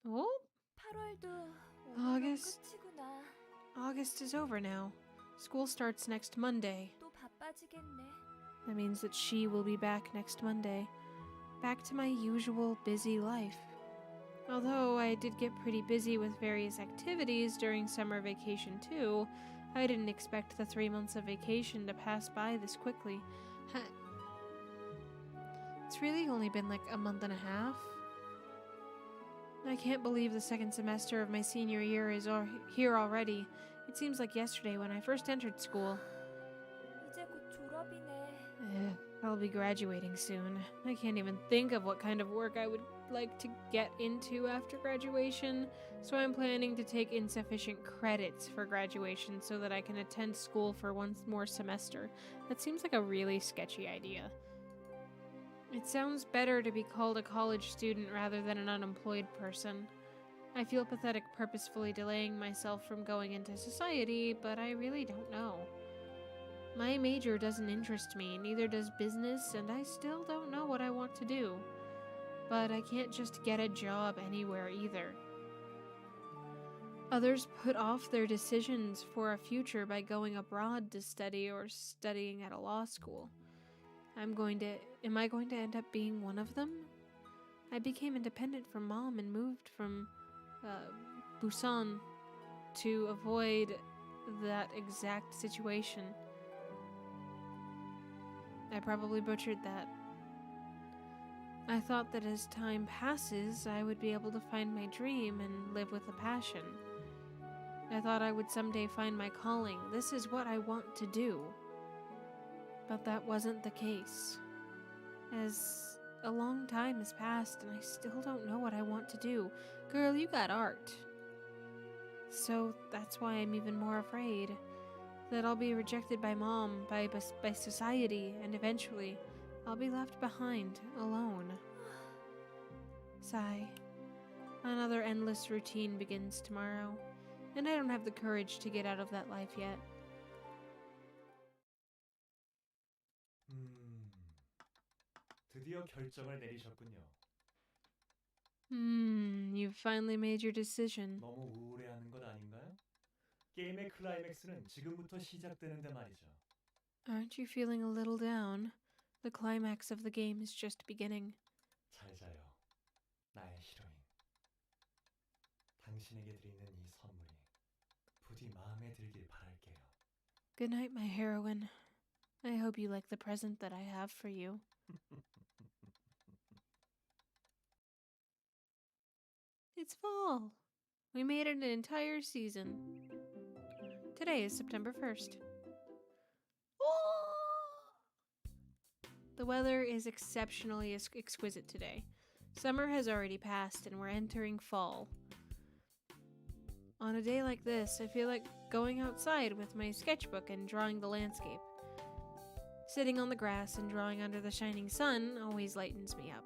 Oh? 8월도 끝이구나. August is over now. School starts next Monday. 또 바빠지겠네. That means that she will be back next Monday. Back to my usual busy life. Although I did get pretty busy with various activities during summer vacation too, I didn't expect the 3 months of vacation to pass by this quickly. It's really only been like a month and a half. I can't believe the second semester of my senior year is here already. It seems like yesterday when I first entered school. 이제 곧 졸업이네. I'll be graduating soon. I can't even think of what kind of work I would like to get into after graduation, so I'm planning to take insufficient credits for graduation so that I can attend school for one more semester. That seems like a really sketchy idea. It sounds better to be called a college student rather than an unemployed person. I feel pathetic purposefully delaying myself from going into society, but I really don't know. My major doesn't interest me, neither does business, and I still don't know what I want to do. But I can't just get a job anywhere either. Others put off their decisions for a future by going abroad to study or studying at a law school. Am I going to end up being one of them? I became independent from Mom and moved from Busan to avoid that exact situation. I probably butchered that. I thought that as time passes, I would be able to find my dream and live with a passion. I thought I would someday find my calling. This is what I want to do. But that wasn't the case. As a long time has passed and I still don't know what I want to do. Girl, you got art. So that's why I'm even more afraid that I'll be rejected by Mom, by society, and eventually I'll be left behind, alone. Sigh. Another endless routine begins tomorrow, and I don't have the courage to get out of that life yet. 드디어 결정을 내리셨군요. You've finally made your decision. 너무 우울해하는 것 아닌가요? 게임의 클라이맥스는 지금부터 시작되는데 말이죠. Aren't you feeling a little down? The climax of the game is just beginning. 잘 자요, 나의 히로인. 당신에게 드리는 이 선물이 부디 마음에 들길 바랄게요. Good night, my heroine. I hope you like the present that I have for you. It's fall. We made it an entire season. Today is September 1st. The weather is exceptionally exquisite today. Summer has already passed and we're entering fall. On a day like this, I feel like going outside with my sketchbook and drawing the landscape. Sitting on the grass and drawing under the shining sun always lightens me up.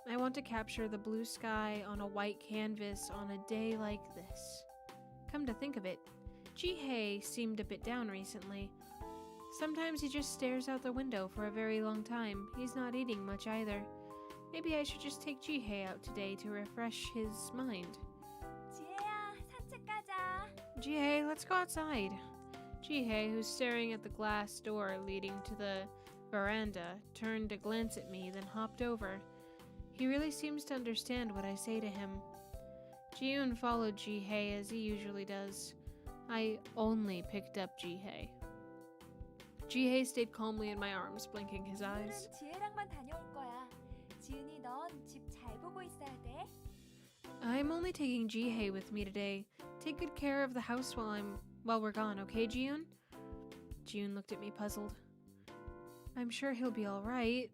I want to capture the blue sky on a white canvas on a day like this. Come to think of it, Ji-hei seemed a bit down recently. Sometimes he just stares out the window for a very long time. He's not eating much either. Maybe I should just take Ji-hei out today to refresh his mind. 지혜야, 산책 가자. Ji-hei, let's go outside. Ji-hei, who's staring at the glass door leading to the veranda, turned to glance at me, then hopped over. He really seems to understand what I say to him. Ji-yoon followed Ji-hei as he usually does. I only picked up Ji-hei. Ji-hei stayed calmly in my arms, blinking his eyes. 오늘은 지혜랑만 다녀올 거야. 지은이, 넌 집 잘 보고 있어야 돼. I'm only taking Ji-hei with me today. Take good care of the house while we're gone, okay, Ji-yoon? Ji-yoon looked at me puzzled. I'm sure he'll be all right.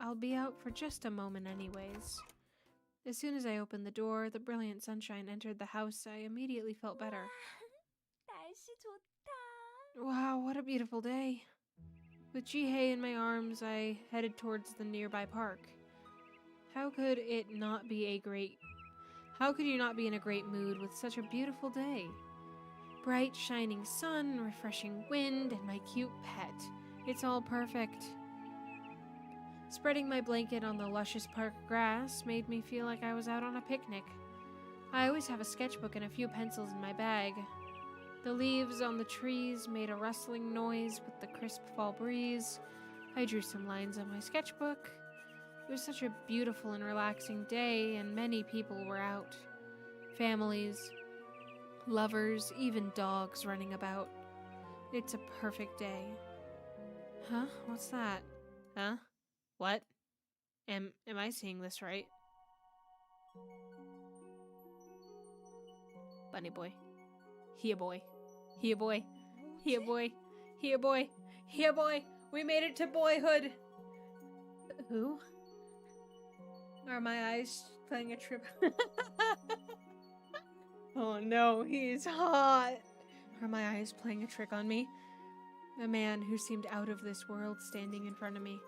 I'll be out for just a moment anyways. As soon as I opened the door, the brilliant sunshine entered the house. I immediately felt better. 날씨 좋다. Wow, what a beautiful day. With Ji-hei in my arms, I headed towards the nearby park. How could you not be in a great mood with such a beautiful day? Bright, shining sun, refreshing wind, and my cute pet. It's all perfect. Spreading my blanket on the luscious park grass made me feel like I was out on a picnic. I always have a sketchbook and a few pencils in my bag. The leaves on the trees made a rustling noise with the crisp fall breeze. I drew some lines on my sketchbook. It was such a beautiful and relaxing day, and many people were out. Families, lovers, even dogs running about. It's a perfect day. Huh? What's that? Huh? What? Am I seeing this right? Bunny boy. Here boy. Here boy. Here boy. Here boy. Here boy. We made it to boyhood. Who? Are my eyes playing a trick? Oh no, he's hot. Are my eyes playing a trick on me? A man who seemed out of this world standing in front of me.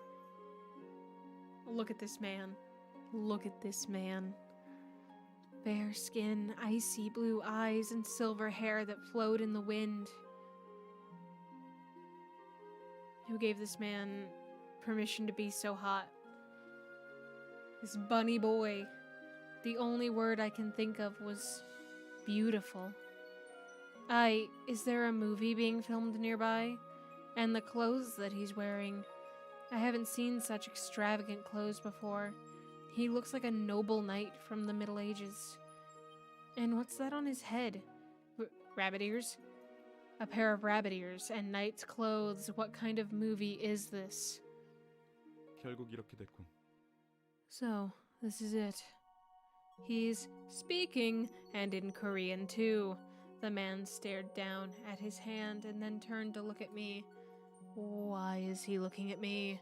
Look at this man. Look at this man. Fair skin, icy blue eyes, and silver hair that flowed in the wind. Who gave this man permission to be so hot? This bunny boy. The only word I can think of was beautiful. Is there a movie being filmed nearby? And the clothes that he's wearing. I haven't seen such extravagant clothes before. He looks like a noble knight from the Middle Ages. And what's that on his head? Rabbit ears? A pair of rabbit ears and knight's clothes. What kind of movie is this? 결국 이렇게 됐군. So, this is it. He's speaking, and in Korean too. The man stared down at his hand and then turned to look at me. Why is he looking at me?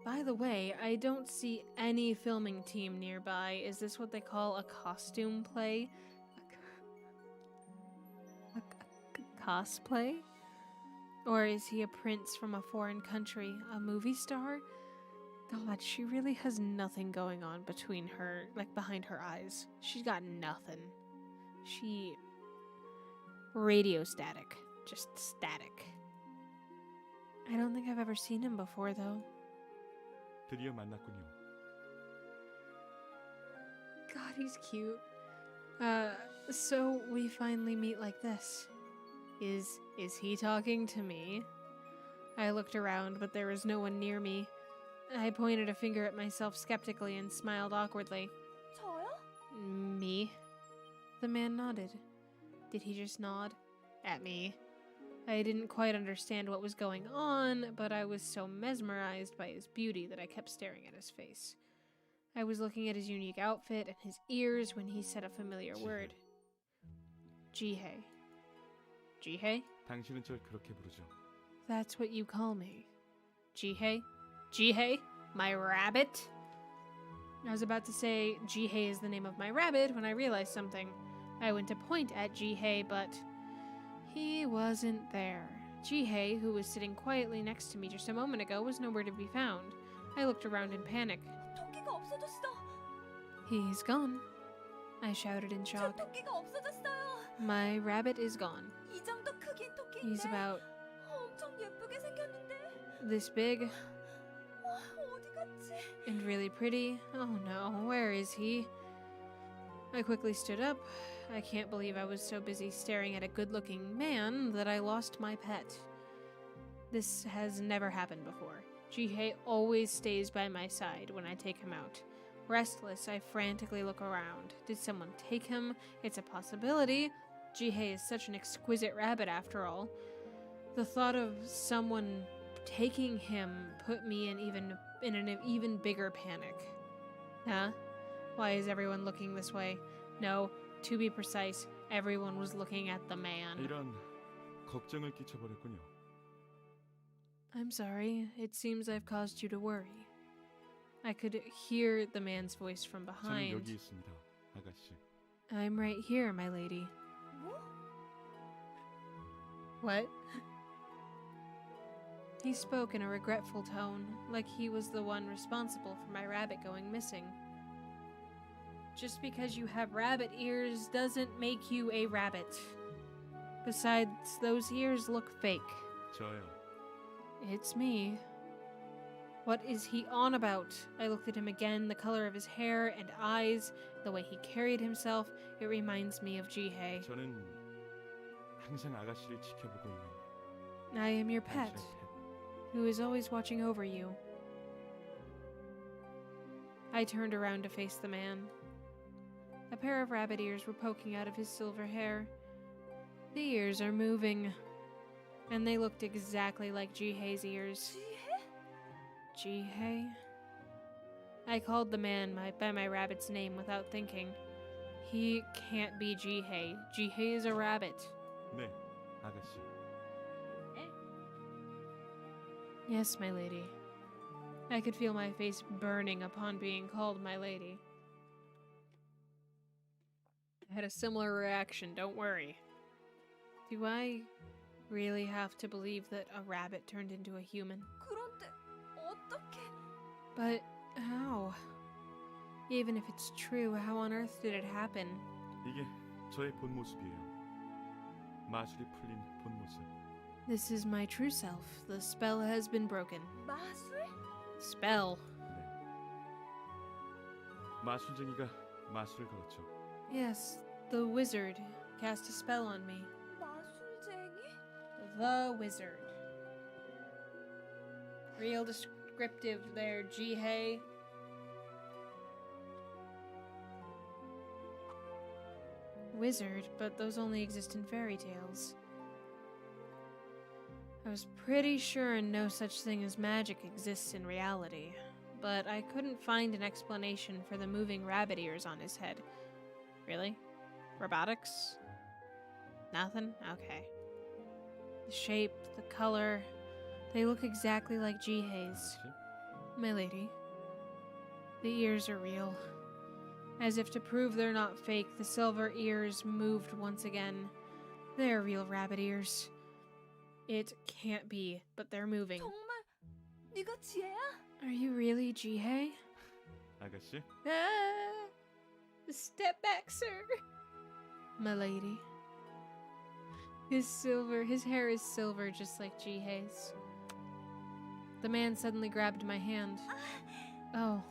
By the way, I don't see any filming team nearby. Is this what they call a costume play? A cosplay? Or is he a prince from a foreign country? A movie star? God, she really has nothing going on between her, like behind her eyes. She's got nothing. Radio static. Just static. I don't think I've ever seen him before, though. 드디어 만났군요. God, he's cute. So we finally meet like this. Is he talking to me? I looked around, but there was no one near me. I pointed a finger at myself skeptically and smiled awkwardly. 저요? Me? The man nodded. Did he just nod? At me? I didn't quite understand what was going on, but I was so mesmerized by his beauty that I kept staring at his face. I was looking at his unique outfit and his ears when he said a familiar word. Jihei. Jihei? 당신은 절 그렇게 부르죠. That's what you call me. Jihei? Jihei? My rabbit? I was about to say Jihei is the name of my rabbit when I realized something. I went to point at Jihei, but he wasn't there. Jihei, who was sitting quietly next to me just a moment ago, was nowhere to be found. I looked around in panic. 토끼가 없어졌어. He's gone. I shouted in 저 shock. 토끼가 없어졌어요. My rabbit is gone. 이 정도 크긴 토끼인데. He's about 엄청 예쁘게 생겼는데. this big 와, 어디 갔지? and really pretty. Oh no, where is he? I quickly stood up. I can't believe I was so busy staring at a good-looking man that I lost my pet. This has never happened before. Jihei always stays by my side when I take him out. Restless, I frantically look around. Did someone take him? It's a possibility. Jihei is such an exquisite rabbit after all. The thought of someone taking him put me in an even bigger panic. Huh? Why is everyone looking this way? No, to be precise, everyone was looking at the man. 이런 걱정을 끼쳐버렸군요. I'm sorry. It seems I've caused you to worry. I could hear the man's voice from 저는 behind. 여기 있습니다, 아가씨. I'm right here, my lady. 뭐? What? He spoke in a regretful tone, like he was the one responsible for my rabbit going missing. Just because you have rabbit ears doesn't make you a rabbit. Besides, those ears look fake. 저요. It's me. What is he on about? I looked at him again, the color of his hair and eyes, the way he carried himself, it reminds me of Jihei. 저는 항상 아가씨를 지켜보고 있는 I am your pet, 당신의 펫. who is always watching over you. I turned around to face the man. A pair of rabbit ears were poking out of his silver hair. The ears are moving, and they looked exactly like Jihei's ears. Jihei? I called the man by my rabbit's name without thinking. He can't be Jihei. Jihei is a rabbit. 네, 아가씨. Yes, my lady. I could feel my face burning upon being called my lady. I had a similar reaction, don't worry. Do I really have to believe that a rabbit turned into a human? 그런데 어떻게? But how? Even if it's true, how on earth did it happen? 이게 저의 본 모습이에요. 마술이 풀린 본 모습. This is my true self. The spell has been broken. 마술? Spell. 마술쟁이가 마술을 걸었죠. Yes, the wizard cast a spell on me. 마술쟁이? The wizard. Real descriptive there, Jihei. Wizard, but those only exist in fairy tales. I was pretty sure no such thing as magic exists in reality, but I couldn't find an explanation for the moving rabbit ears on his head. Really? Robotics? Nothing? Okay. The shape, the color, they look exactly like Jihei's. My lady, the ears are real. As if to prove they're not fake, the silver ears moved once again. They're real rabbit ears. It can't be, but they're moving. 정말 네가 지혜야? Are you really Jihei? 아가씨, Ah! Step back, sir. My lady. His hair is silver just like Jihei's. The man suddenly grabbed my hand. Oh.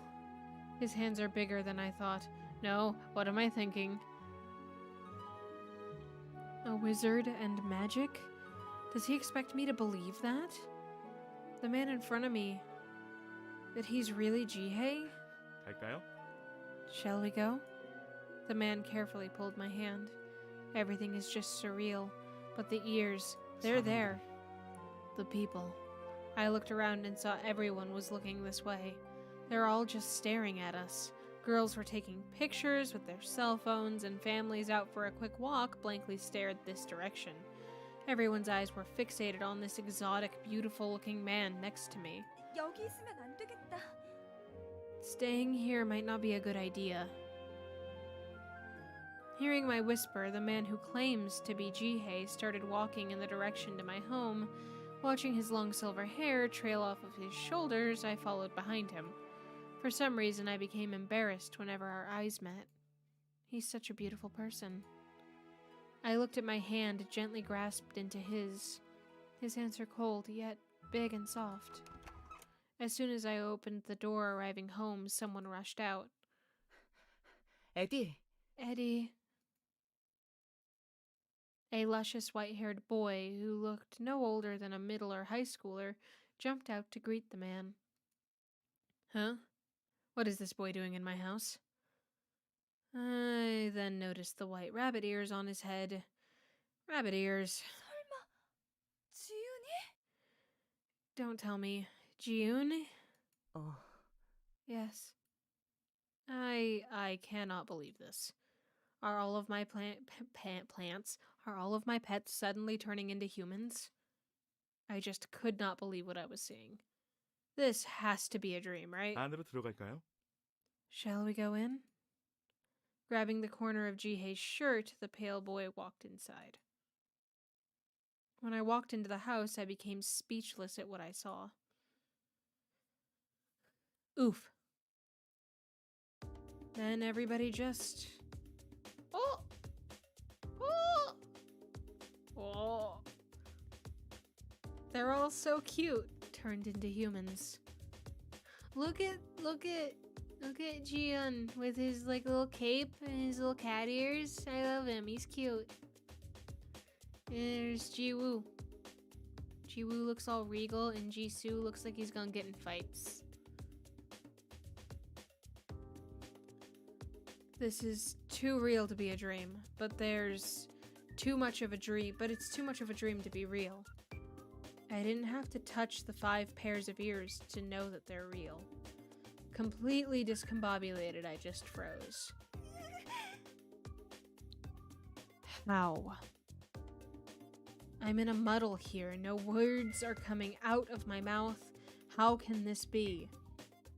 His hands are bigger than I thought. No, what am I thinking? A wizard and magic? Does he expect me to believe that? The man in front of me. That he's really Jihei? 갈까요? Shall we go? The man carefully pulled my hand. Everything is just surreal. But the ears, they're there. The people. I looked around and saw everyone was looking this way. They're all just staring at us. Girls were taking pictures with their cell phones, and families out for a quick walk blankly stared this direction. Everyone's eyes were fixated on this exotic, beautiful-looking man next to me. 여기 있으면 안 되겠다. Staying here might not be a good idea. Hearing my whisper, the man who claims to be Jihei started walking in the direction to my home. Watching his long silver hair trail off of his shoulders, I followed behind him. For some reason, I became embarrassed whenever our eyes met. He's such a beautiful person. I looked at my hand, gently grasped into his. His hands are cold, yet big and soft. As soon as I opened the door arriving home, someone rushed out. 에디. Eddie. A luscious white-haired boy who looked no older than a middle or high schooler jumped out to greet the man. Huh? What is this boy doing in my house? I then noticed the white rabbit ears on his head. Rabbit ears. 설마 지윤이? Don't tell me. Jiun? Oh. Yes. I cannot believe this. Are all of my plants, are all of my pets suddenly turning into humans? I just could not believe what I was seeing. This has to be a dream, right? 안으로 들어갈까요? Shall we go in? Grabbing the corner of Jihei's shirt, the pale boy walked inside. When I walked into the house, I became speechless at what I saw. Oof. Then everybody just... Oh! Oh! Oh! They're all so cute, turned into humans. Look at Jiun with his like little cape and his little cat ears. I love him. He's cute. And there's Jiwoo. Jiwoo looks all regal, and Jisoo looks like he's gonna get in fights. This is too real to be a dream, but there's too much of a dream, but it's too much of a dream to be real. I didn't have to touch the 5 pairs of ears to know that they're real. Completely discombobulated, I just froze. How? I'm in a muddle here. No words are coming out of my mouth. How can this be?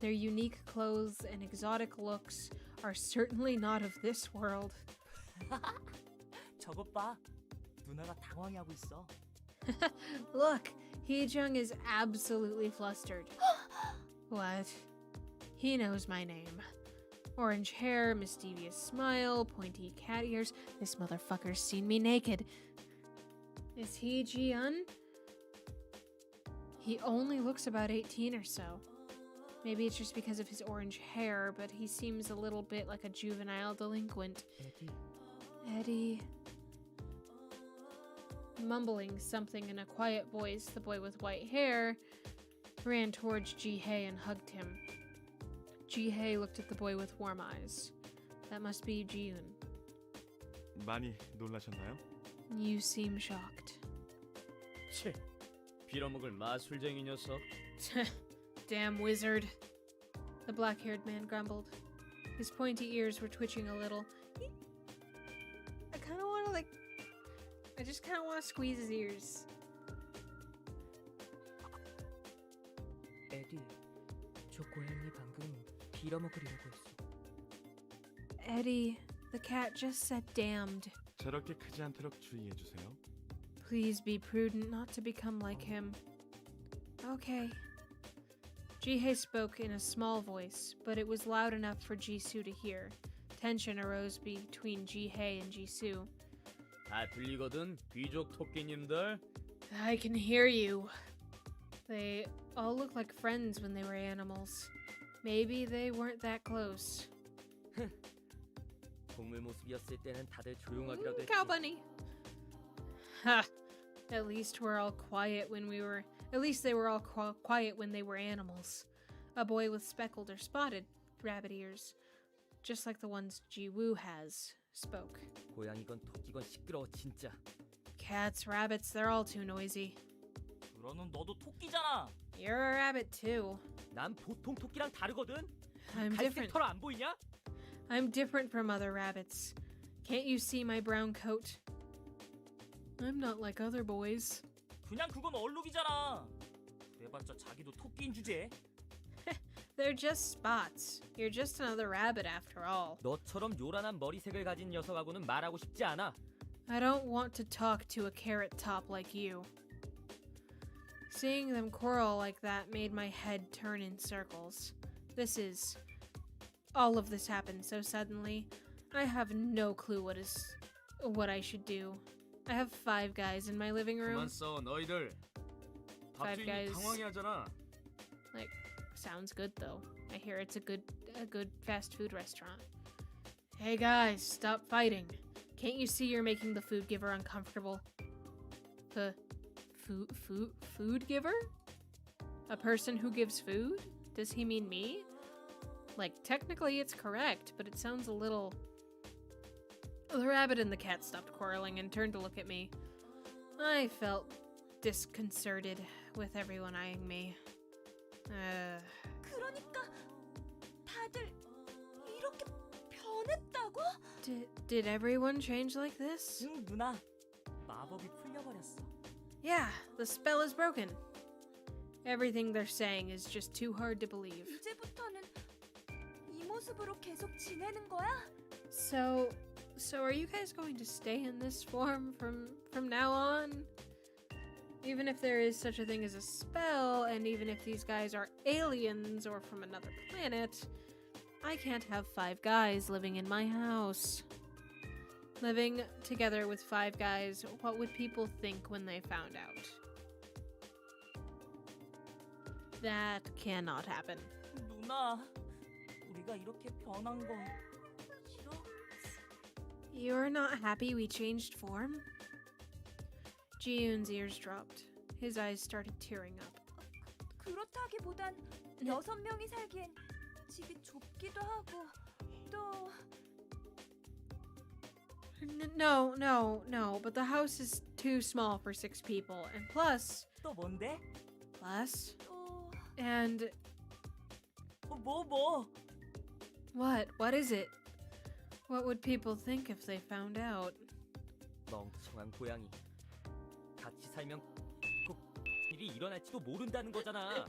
Their unique clothes and exotic looks are certainly not of this world. 저것 봐. 누나가 당황해하고 있어. Look, Hee-jung is absolutely flustered. What? He knows my name. Orange hair, mischievous smile, pointy cat ears. This motherfucker's seen me naked. Is he Jiun? He only looks about 18 or so. Maybe it's just because of his orange hair, but he seems a little bit like a juvenile delinquent. Eddie. Mumbling something in a quiet voice, the boy with white hair ran towards Ji-hye and hugged him. Ji-hye looked at the boy with warm eyes. That must be Ji-yoon. 많이 놀라셨나요? You seem shocked. 채, 빌어먹을 마술쟁이 녀석. Damn wizard. The black-haired man grumbled. His pointy ears were twitching a little. I kind of want to I just kind of want to squeeze his ears. 에디, 저 고양이 방금 빌어먹으려고 했어. Eddie, the cat just said damned. 저렇게 크지 않도록 주의해 주세요. Please be prudent not to become like him. Okay. Ji-hye spoke in a small voice, but it was loud enough for Jisoo to hear. Tension arose between Ji-hye and Jisoo. 다 들리거든, 귀족 토끼님들. I can hear you. They all looked like friends when they were animals. Maybe they weren't that close. 동물 모습이었을 때는 다들 조용하기라도 했지. Cow bunny. Ha! At least we're all quiet when we were. At least they were all quiet when they were animals. A boy with speckled or spotted rabbit ears, just like the ones Ji-woo has, spoke. 고양이건 토끼건 시끄러워 진짜. Cats, rabbits, they're all too noisy. 그러는 너도 토끼잖아. You're a rabbit too. 난 보통 토끼랑 다르거든. I'm 갈색 different. 털 안 보이냐? I'm different from other rabbits. Can't you see my brown coat? I'm not like other boys. 그냥 그건 얼룩이잖아. 그래봤자 자기도 토끼인 주제. They're just spots. You're just another rabbit after all. 너처럼 요란한 머리색을 가진 녀석하고는 말하고 싶지 않아. I don't want to talk to a carrot top like you. Seeing them quarrel like that made my head turn in circles. All of this happened so suddenly. I have no clue what I should do. I have 5 guys in my living room. 그만 써, 너희들. Five 밥주인이 guys. 당황해하잖아. Like, sounds good though. I hear it's a good fast food restaurant. Hey guys, stop fighting. Can't you see you're making the food giver uncomfortable? The food giver? A person who gives food? Does he mean me? Like, technically it's correct, but it sounds a little... The rabbit and the cat stopped quarreling and turned to look at me. I felt disconcerted with everyone eyeing me. 그러니까 다들 이렇게 변했다고? Did everyone change like this? 응, 누나. 마법이 풀려버렸어. Yeah, the spell is broken. Everything they're saying is just too hard to believe. 이제부터는 이 모습으로 계속 지내는 거야? So are you guys going to stay in this form from now on? Even if there is such a thing as a spell, and even if these guys are aliens or from another planet, I can't have 5 guys living in my house. Living together with 5 guys, what would people think when they found out? That cannot happen. 누나, 우리가 이렇게 변한 건 싫어? You're not happy we changed form? Ji-yoon's ears dropped. His eyes started tearing up. 그렇다기보단 6명이 살기엔 집이 좁기도 하고 또 No, but the house is too small for 6 people. And plus... 또 뭔데? Plus... 또 And... 뭐? What is it? What would people think if they found out? 멍청한 고양이. 같이 살면 꼭 일이 일어날지도 모른다는 거잖아.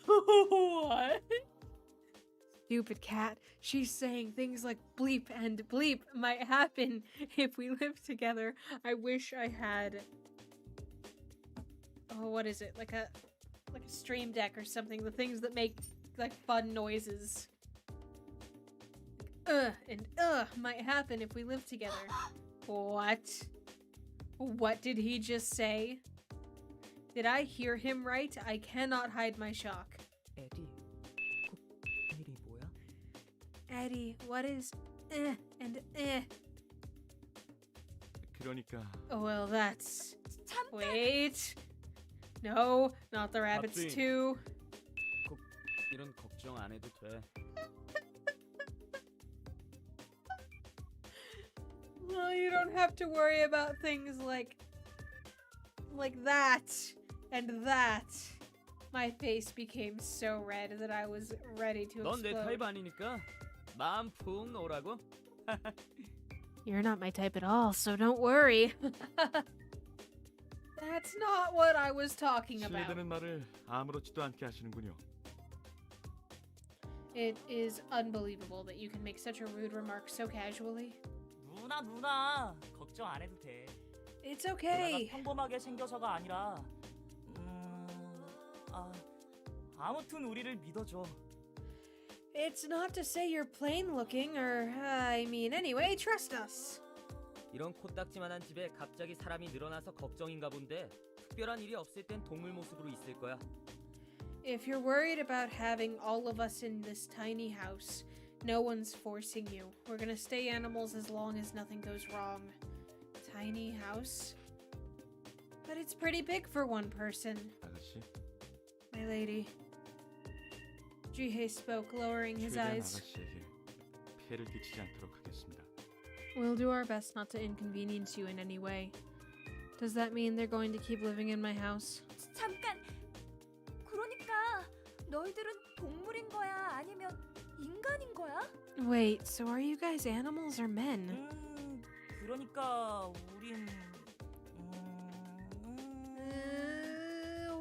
What? Stupid cat. She's saying things like bleep and bleep might happen if we live together. I wish I had... Oh, what is it? Like a stream deck or something. The things that make like fun noises. And might happen if we live together. What? What did he just say? Did I hear him right? I cannot hide my shock. 에디, 일이 뭐야? Eddie, what is and 그러니까 Well, that's... 잠깐. Wait. No, not the rabbits Upbeat. too. 이런 걱정 안 해도 돼. Well, you don't have to worry about things like that and that. My face became so red that I was ready to 넌 내 타입 explode. 아니니까 마음 푹 놓으라고. You're not my type at all, so don't worry. That's not what I was talking about. 실례되는 말을 아무렇지도 않게 하시는군요. It is unbelievable that you can make such a rude remark so casually. 누나 걱정 안 해도 돼. It's 누나가 okay. 평범하게 생겨서가 아니라 아무튼 우리를 믿어줘. It's not to say you're plain looking, or I mean, anyway, trust us. 이런 코딱지만한 집에 갑자기 사람이 늘어나서 걱정인가 본데 특별한 일이 없을 땐 동물 모습으로 있을 거야. If you're worried about having all of us in this tiny house, no one's forcing you. We're gonna stay animals as long as nothing goes wrong. Tiny house? But it's pretty big for one person. 아가씨, My lady. Jihei spoke, lowering his 최대한 eyes. 아가씨에게 피해를 끼치지 않도록 하겠습니다. We'll do our best not to inconvenience you in any way. Does that mean they're going to keep living in my house? 잠깐. 그러니까 너희들은 동물인 거야? 아니면 인간인 거야? Wait, so are you guys animals or men? 그러니까 우린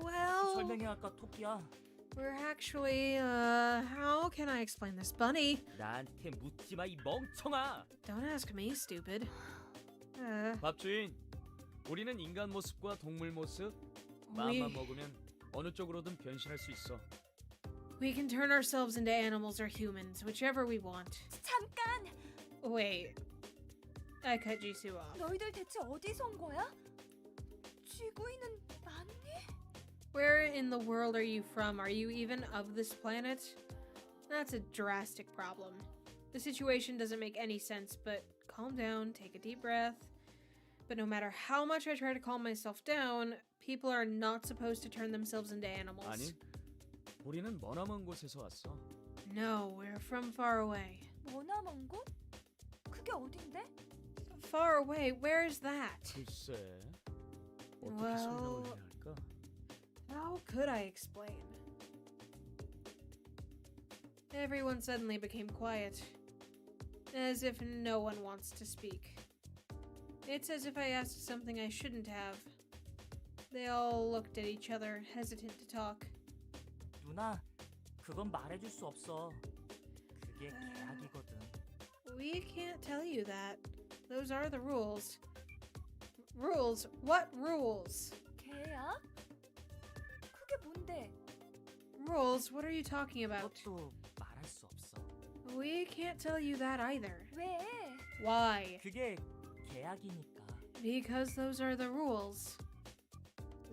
Well, 설명해야 할까 토끼야? we're actually, how can I explain this? Bunny? 나한테 묻지 마, 이 멍청아. Don't ask me, stupid. 밥주인, 우리는 인간 모습과 동물 모습 마음만 먹으면 어느 쪽으로든 변신할 수 있어. We can turn ourselves into animals or humans, whichever we want. 잠깐. Wait. I cut Jisoo off. 너희들 대체 어디서 온 거야? 지구인은 맞니? Where in the world are you from? Are you even of this planet? That's a drastic problem. The situation doesn't make any sense, but calm down, take a deep breath. But no matter how much I try to calm myself down, people are not supposed to turn themselves into animals. 아니, 우리는 머나먼 곳에서 왔어. No, we're from far away. 머나먼 곳? 그게 어딘데? Far away? Where is that? 글쎄, 어떻게 Well, 설명을 해야 할까? how could I explain? Everyone suddenly became quiet, as if no one wants to speak. It's as if I asked something I shouldn't have. They all looked at each other, hesitant to talk. 누나, 그건 말해줄 수 없어. 그게 계약이거든. We can't tell you that. Those are the rules. Rules? What rules? 계약? 그게 뭔데? Rules? What are you talking about? 그것도 말할 수 없어. We can't tell you that either. 왜? Why? 그게 계약이니까. Because those are the rules.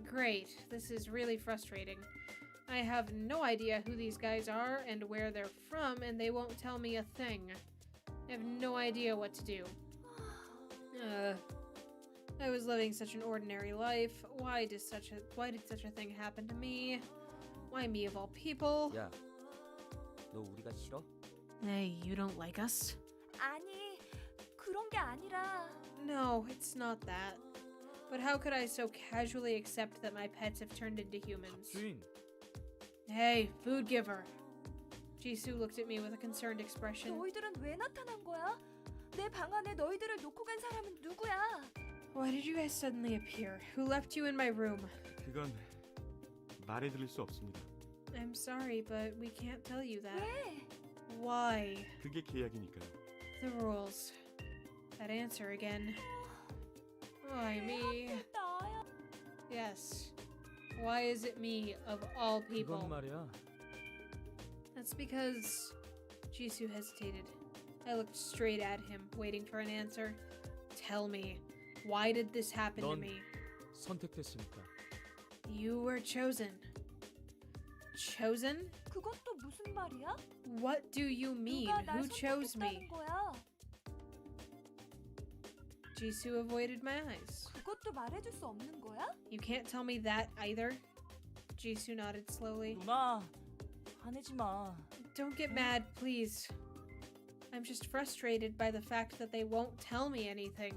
Great. This is really frustrating. I have no idea who these guys are and where they're from, and they won't tell me a thing. I have no idea what to do. I was living such an ordinary life. Why did such a thing happen to me? Why me of all people? 야, 너 우리가 싫어? Hey, you don't like us? 아니, 그런 게 아니라. No, it's not that. But how could I so casually accept that my pets have turned into humans? 주인, Hey, food giver. Jisoo looked at me with a concerned expression. 너희들은 왜 나타난 거야? 내 방 안에 너희들을 놓고 간 사람은 누구야? Why did you guys suddenly appear? Who left you in my room? 그건 말해드릴 수 없습니다. I'm sorry, but we can't tell you that. 왜? Why? 그게 계약이니까요. The rules. That answer again. Why me? 나야. Yes. Why is it me of all people? 그건 말이야. That's because Jisoo hesitated. I looked straight at him, waiting for an answer. Tell me, why did this happen to 넌 me? 선택됐으니까. You were chosen. Chosen? 그건 또 무슨 말이야? What do you mean? 누가 날 Who chose me? 선택했다는 거야? Jisoo avoided my eyes. 그것도 말해줄 수 없는 거야? You can't tell me that either? Jisoo nodded slowly. 누나, 화내지 마. Don't get mad, please. I'm just frustrated by the fact that they won't tell me anything.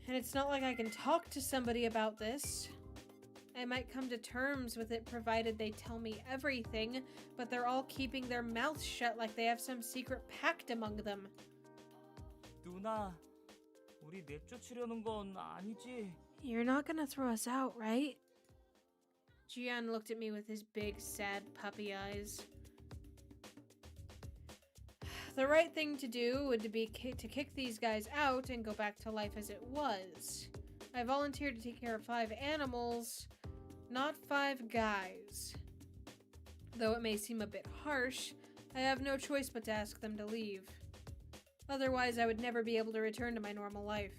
And it's not like I can talk to somebody about this. I might come to terms with it provided they tell me everything, but they're all keeping their mouths shut like they have some secret pact among them. 누나, 우리 내쫓으려는 건 아니지? You're not gonna throw us out, right? Jian looked at me with his big, sad puppy eyes. The right thing to do would be to kick these guys out and go back to life as it was. I volunteered to take care of 5 animals, not 5 guys. Though it may seem a bit harsh, I have no choice but to ask them to leave. Otherwise, I would never be able to return to my normal life.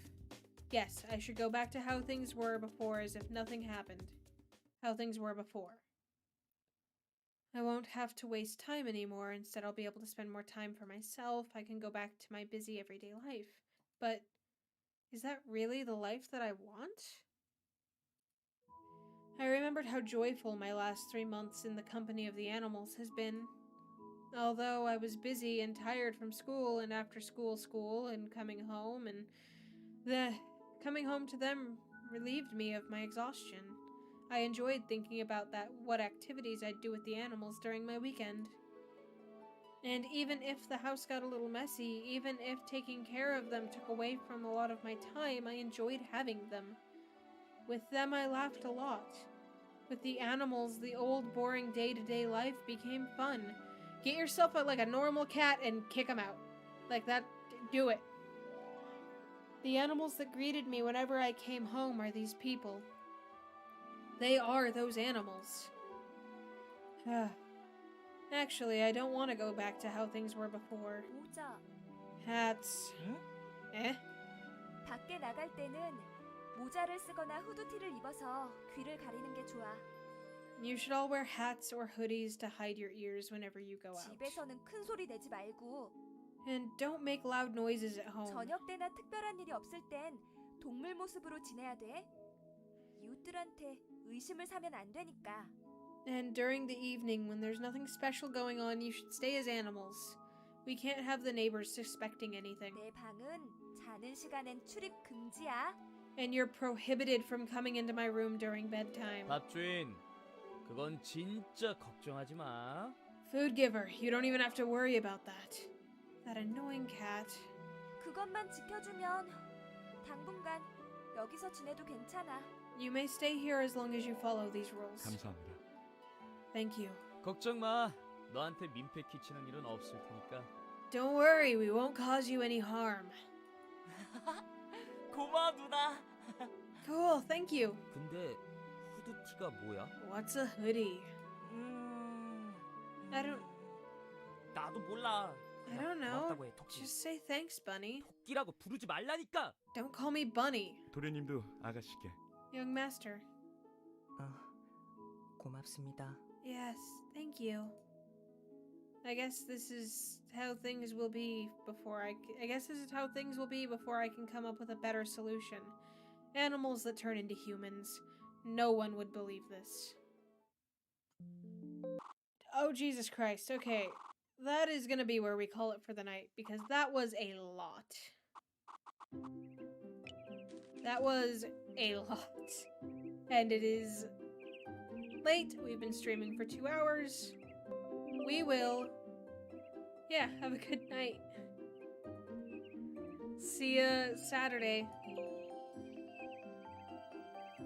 Yes, I should go back to how things were before as if nothing happened. How things were before. I won't have to waste time anymore. Instead, I'll be able to spend more time for myself. I can go back to my busy everyday life. But is that really the life that I want? I remembered how joyful my last 3 months in the company of the animals has been. Although I was busy and tired from school and after school and coming home, and the coming home to them relieved me of my exhaustion. I enjoyed thinking about what activities I'd do with the animals during my weekend. And even if the house got a little messy, even if taking care of them took away from a lot of my time, I enjoyed having them. With them, I laughed a lot. With the animals, the old, boring day-to-day life became fun. Get yourself like a normal cat and kick them out. Like that, do it. The animals that greeted me whenever I came home are these people. They are those animals. Actually, I don't want to go back to how things were before. 모자. Hats. Eh? 밖에 나갈 때는 모자를 쓰거나 후드티를 입어서 귀를 가리는 게 좋아. You should all wear hats or hoodies to hide your ears whenever you go out. 집에서는 큰 소리 내지 말고. And don't make loud noises at home. 저녁 때나 특별한 일이 없을 땐 동물 모습으로 지내야 돼. 이웃들한테 의심을 사면 안 되니까. And during the evening, when there's nothing special going on, you should stay as animals. We can't have the neighbors suspecting anything. 내 방은 자는 시간엔 출입 금지야. And you're prohibited from coming into my room during bedtime. 밥주인, 그건 진짜 걱정하지 마. Food giver, you don't even have to worry about that. That annoying cat. 그것만 지켜주면 당분간 여기서 지내도 괜찮아. You may stay here as long as you follow these rules. 감사합니다. Thank you. 걱정 마. 너한테 민폐 끼치는 일은 없을 테니까. Don't worry, we won't cause you any harm. 고마워 누나. Cool, thank you. 근데 후드티가 뭐야? What's a hoodie? I don't 나도 몰라. I don't know. 고맙다고 해, 토끼. Just say thanks, Bunny. 토끼라고 부르지 말라니까. Don't call me Bunny. 도련님도 아가씨께. Young master. 고맙습니다. Yes, thank you. I guess this is how things will be before I guess this is how things will be before I can come up with a better solution. Animals that turn into humans. No one would believe this. Oh, Jesus Christ. Okay. That is gonna be where we call it for the night, because that was a lot. That was a lot. And it is late. We've been streaming for 2 hours. We will... Yeah, have a good night. See ya Saturday.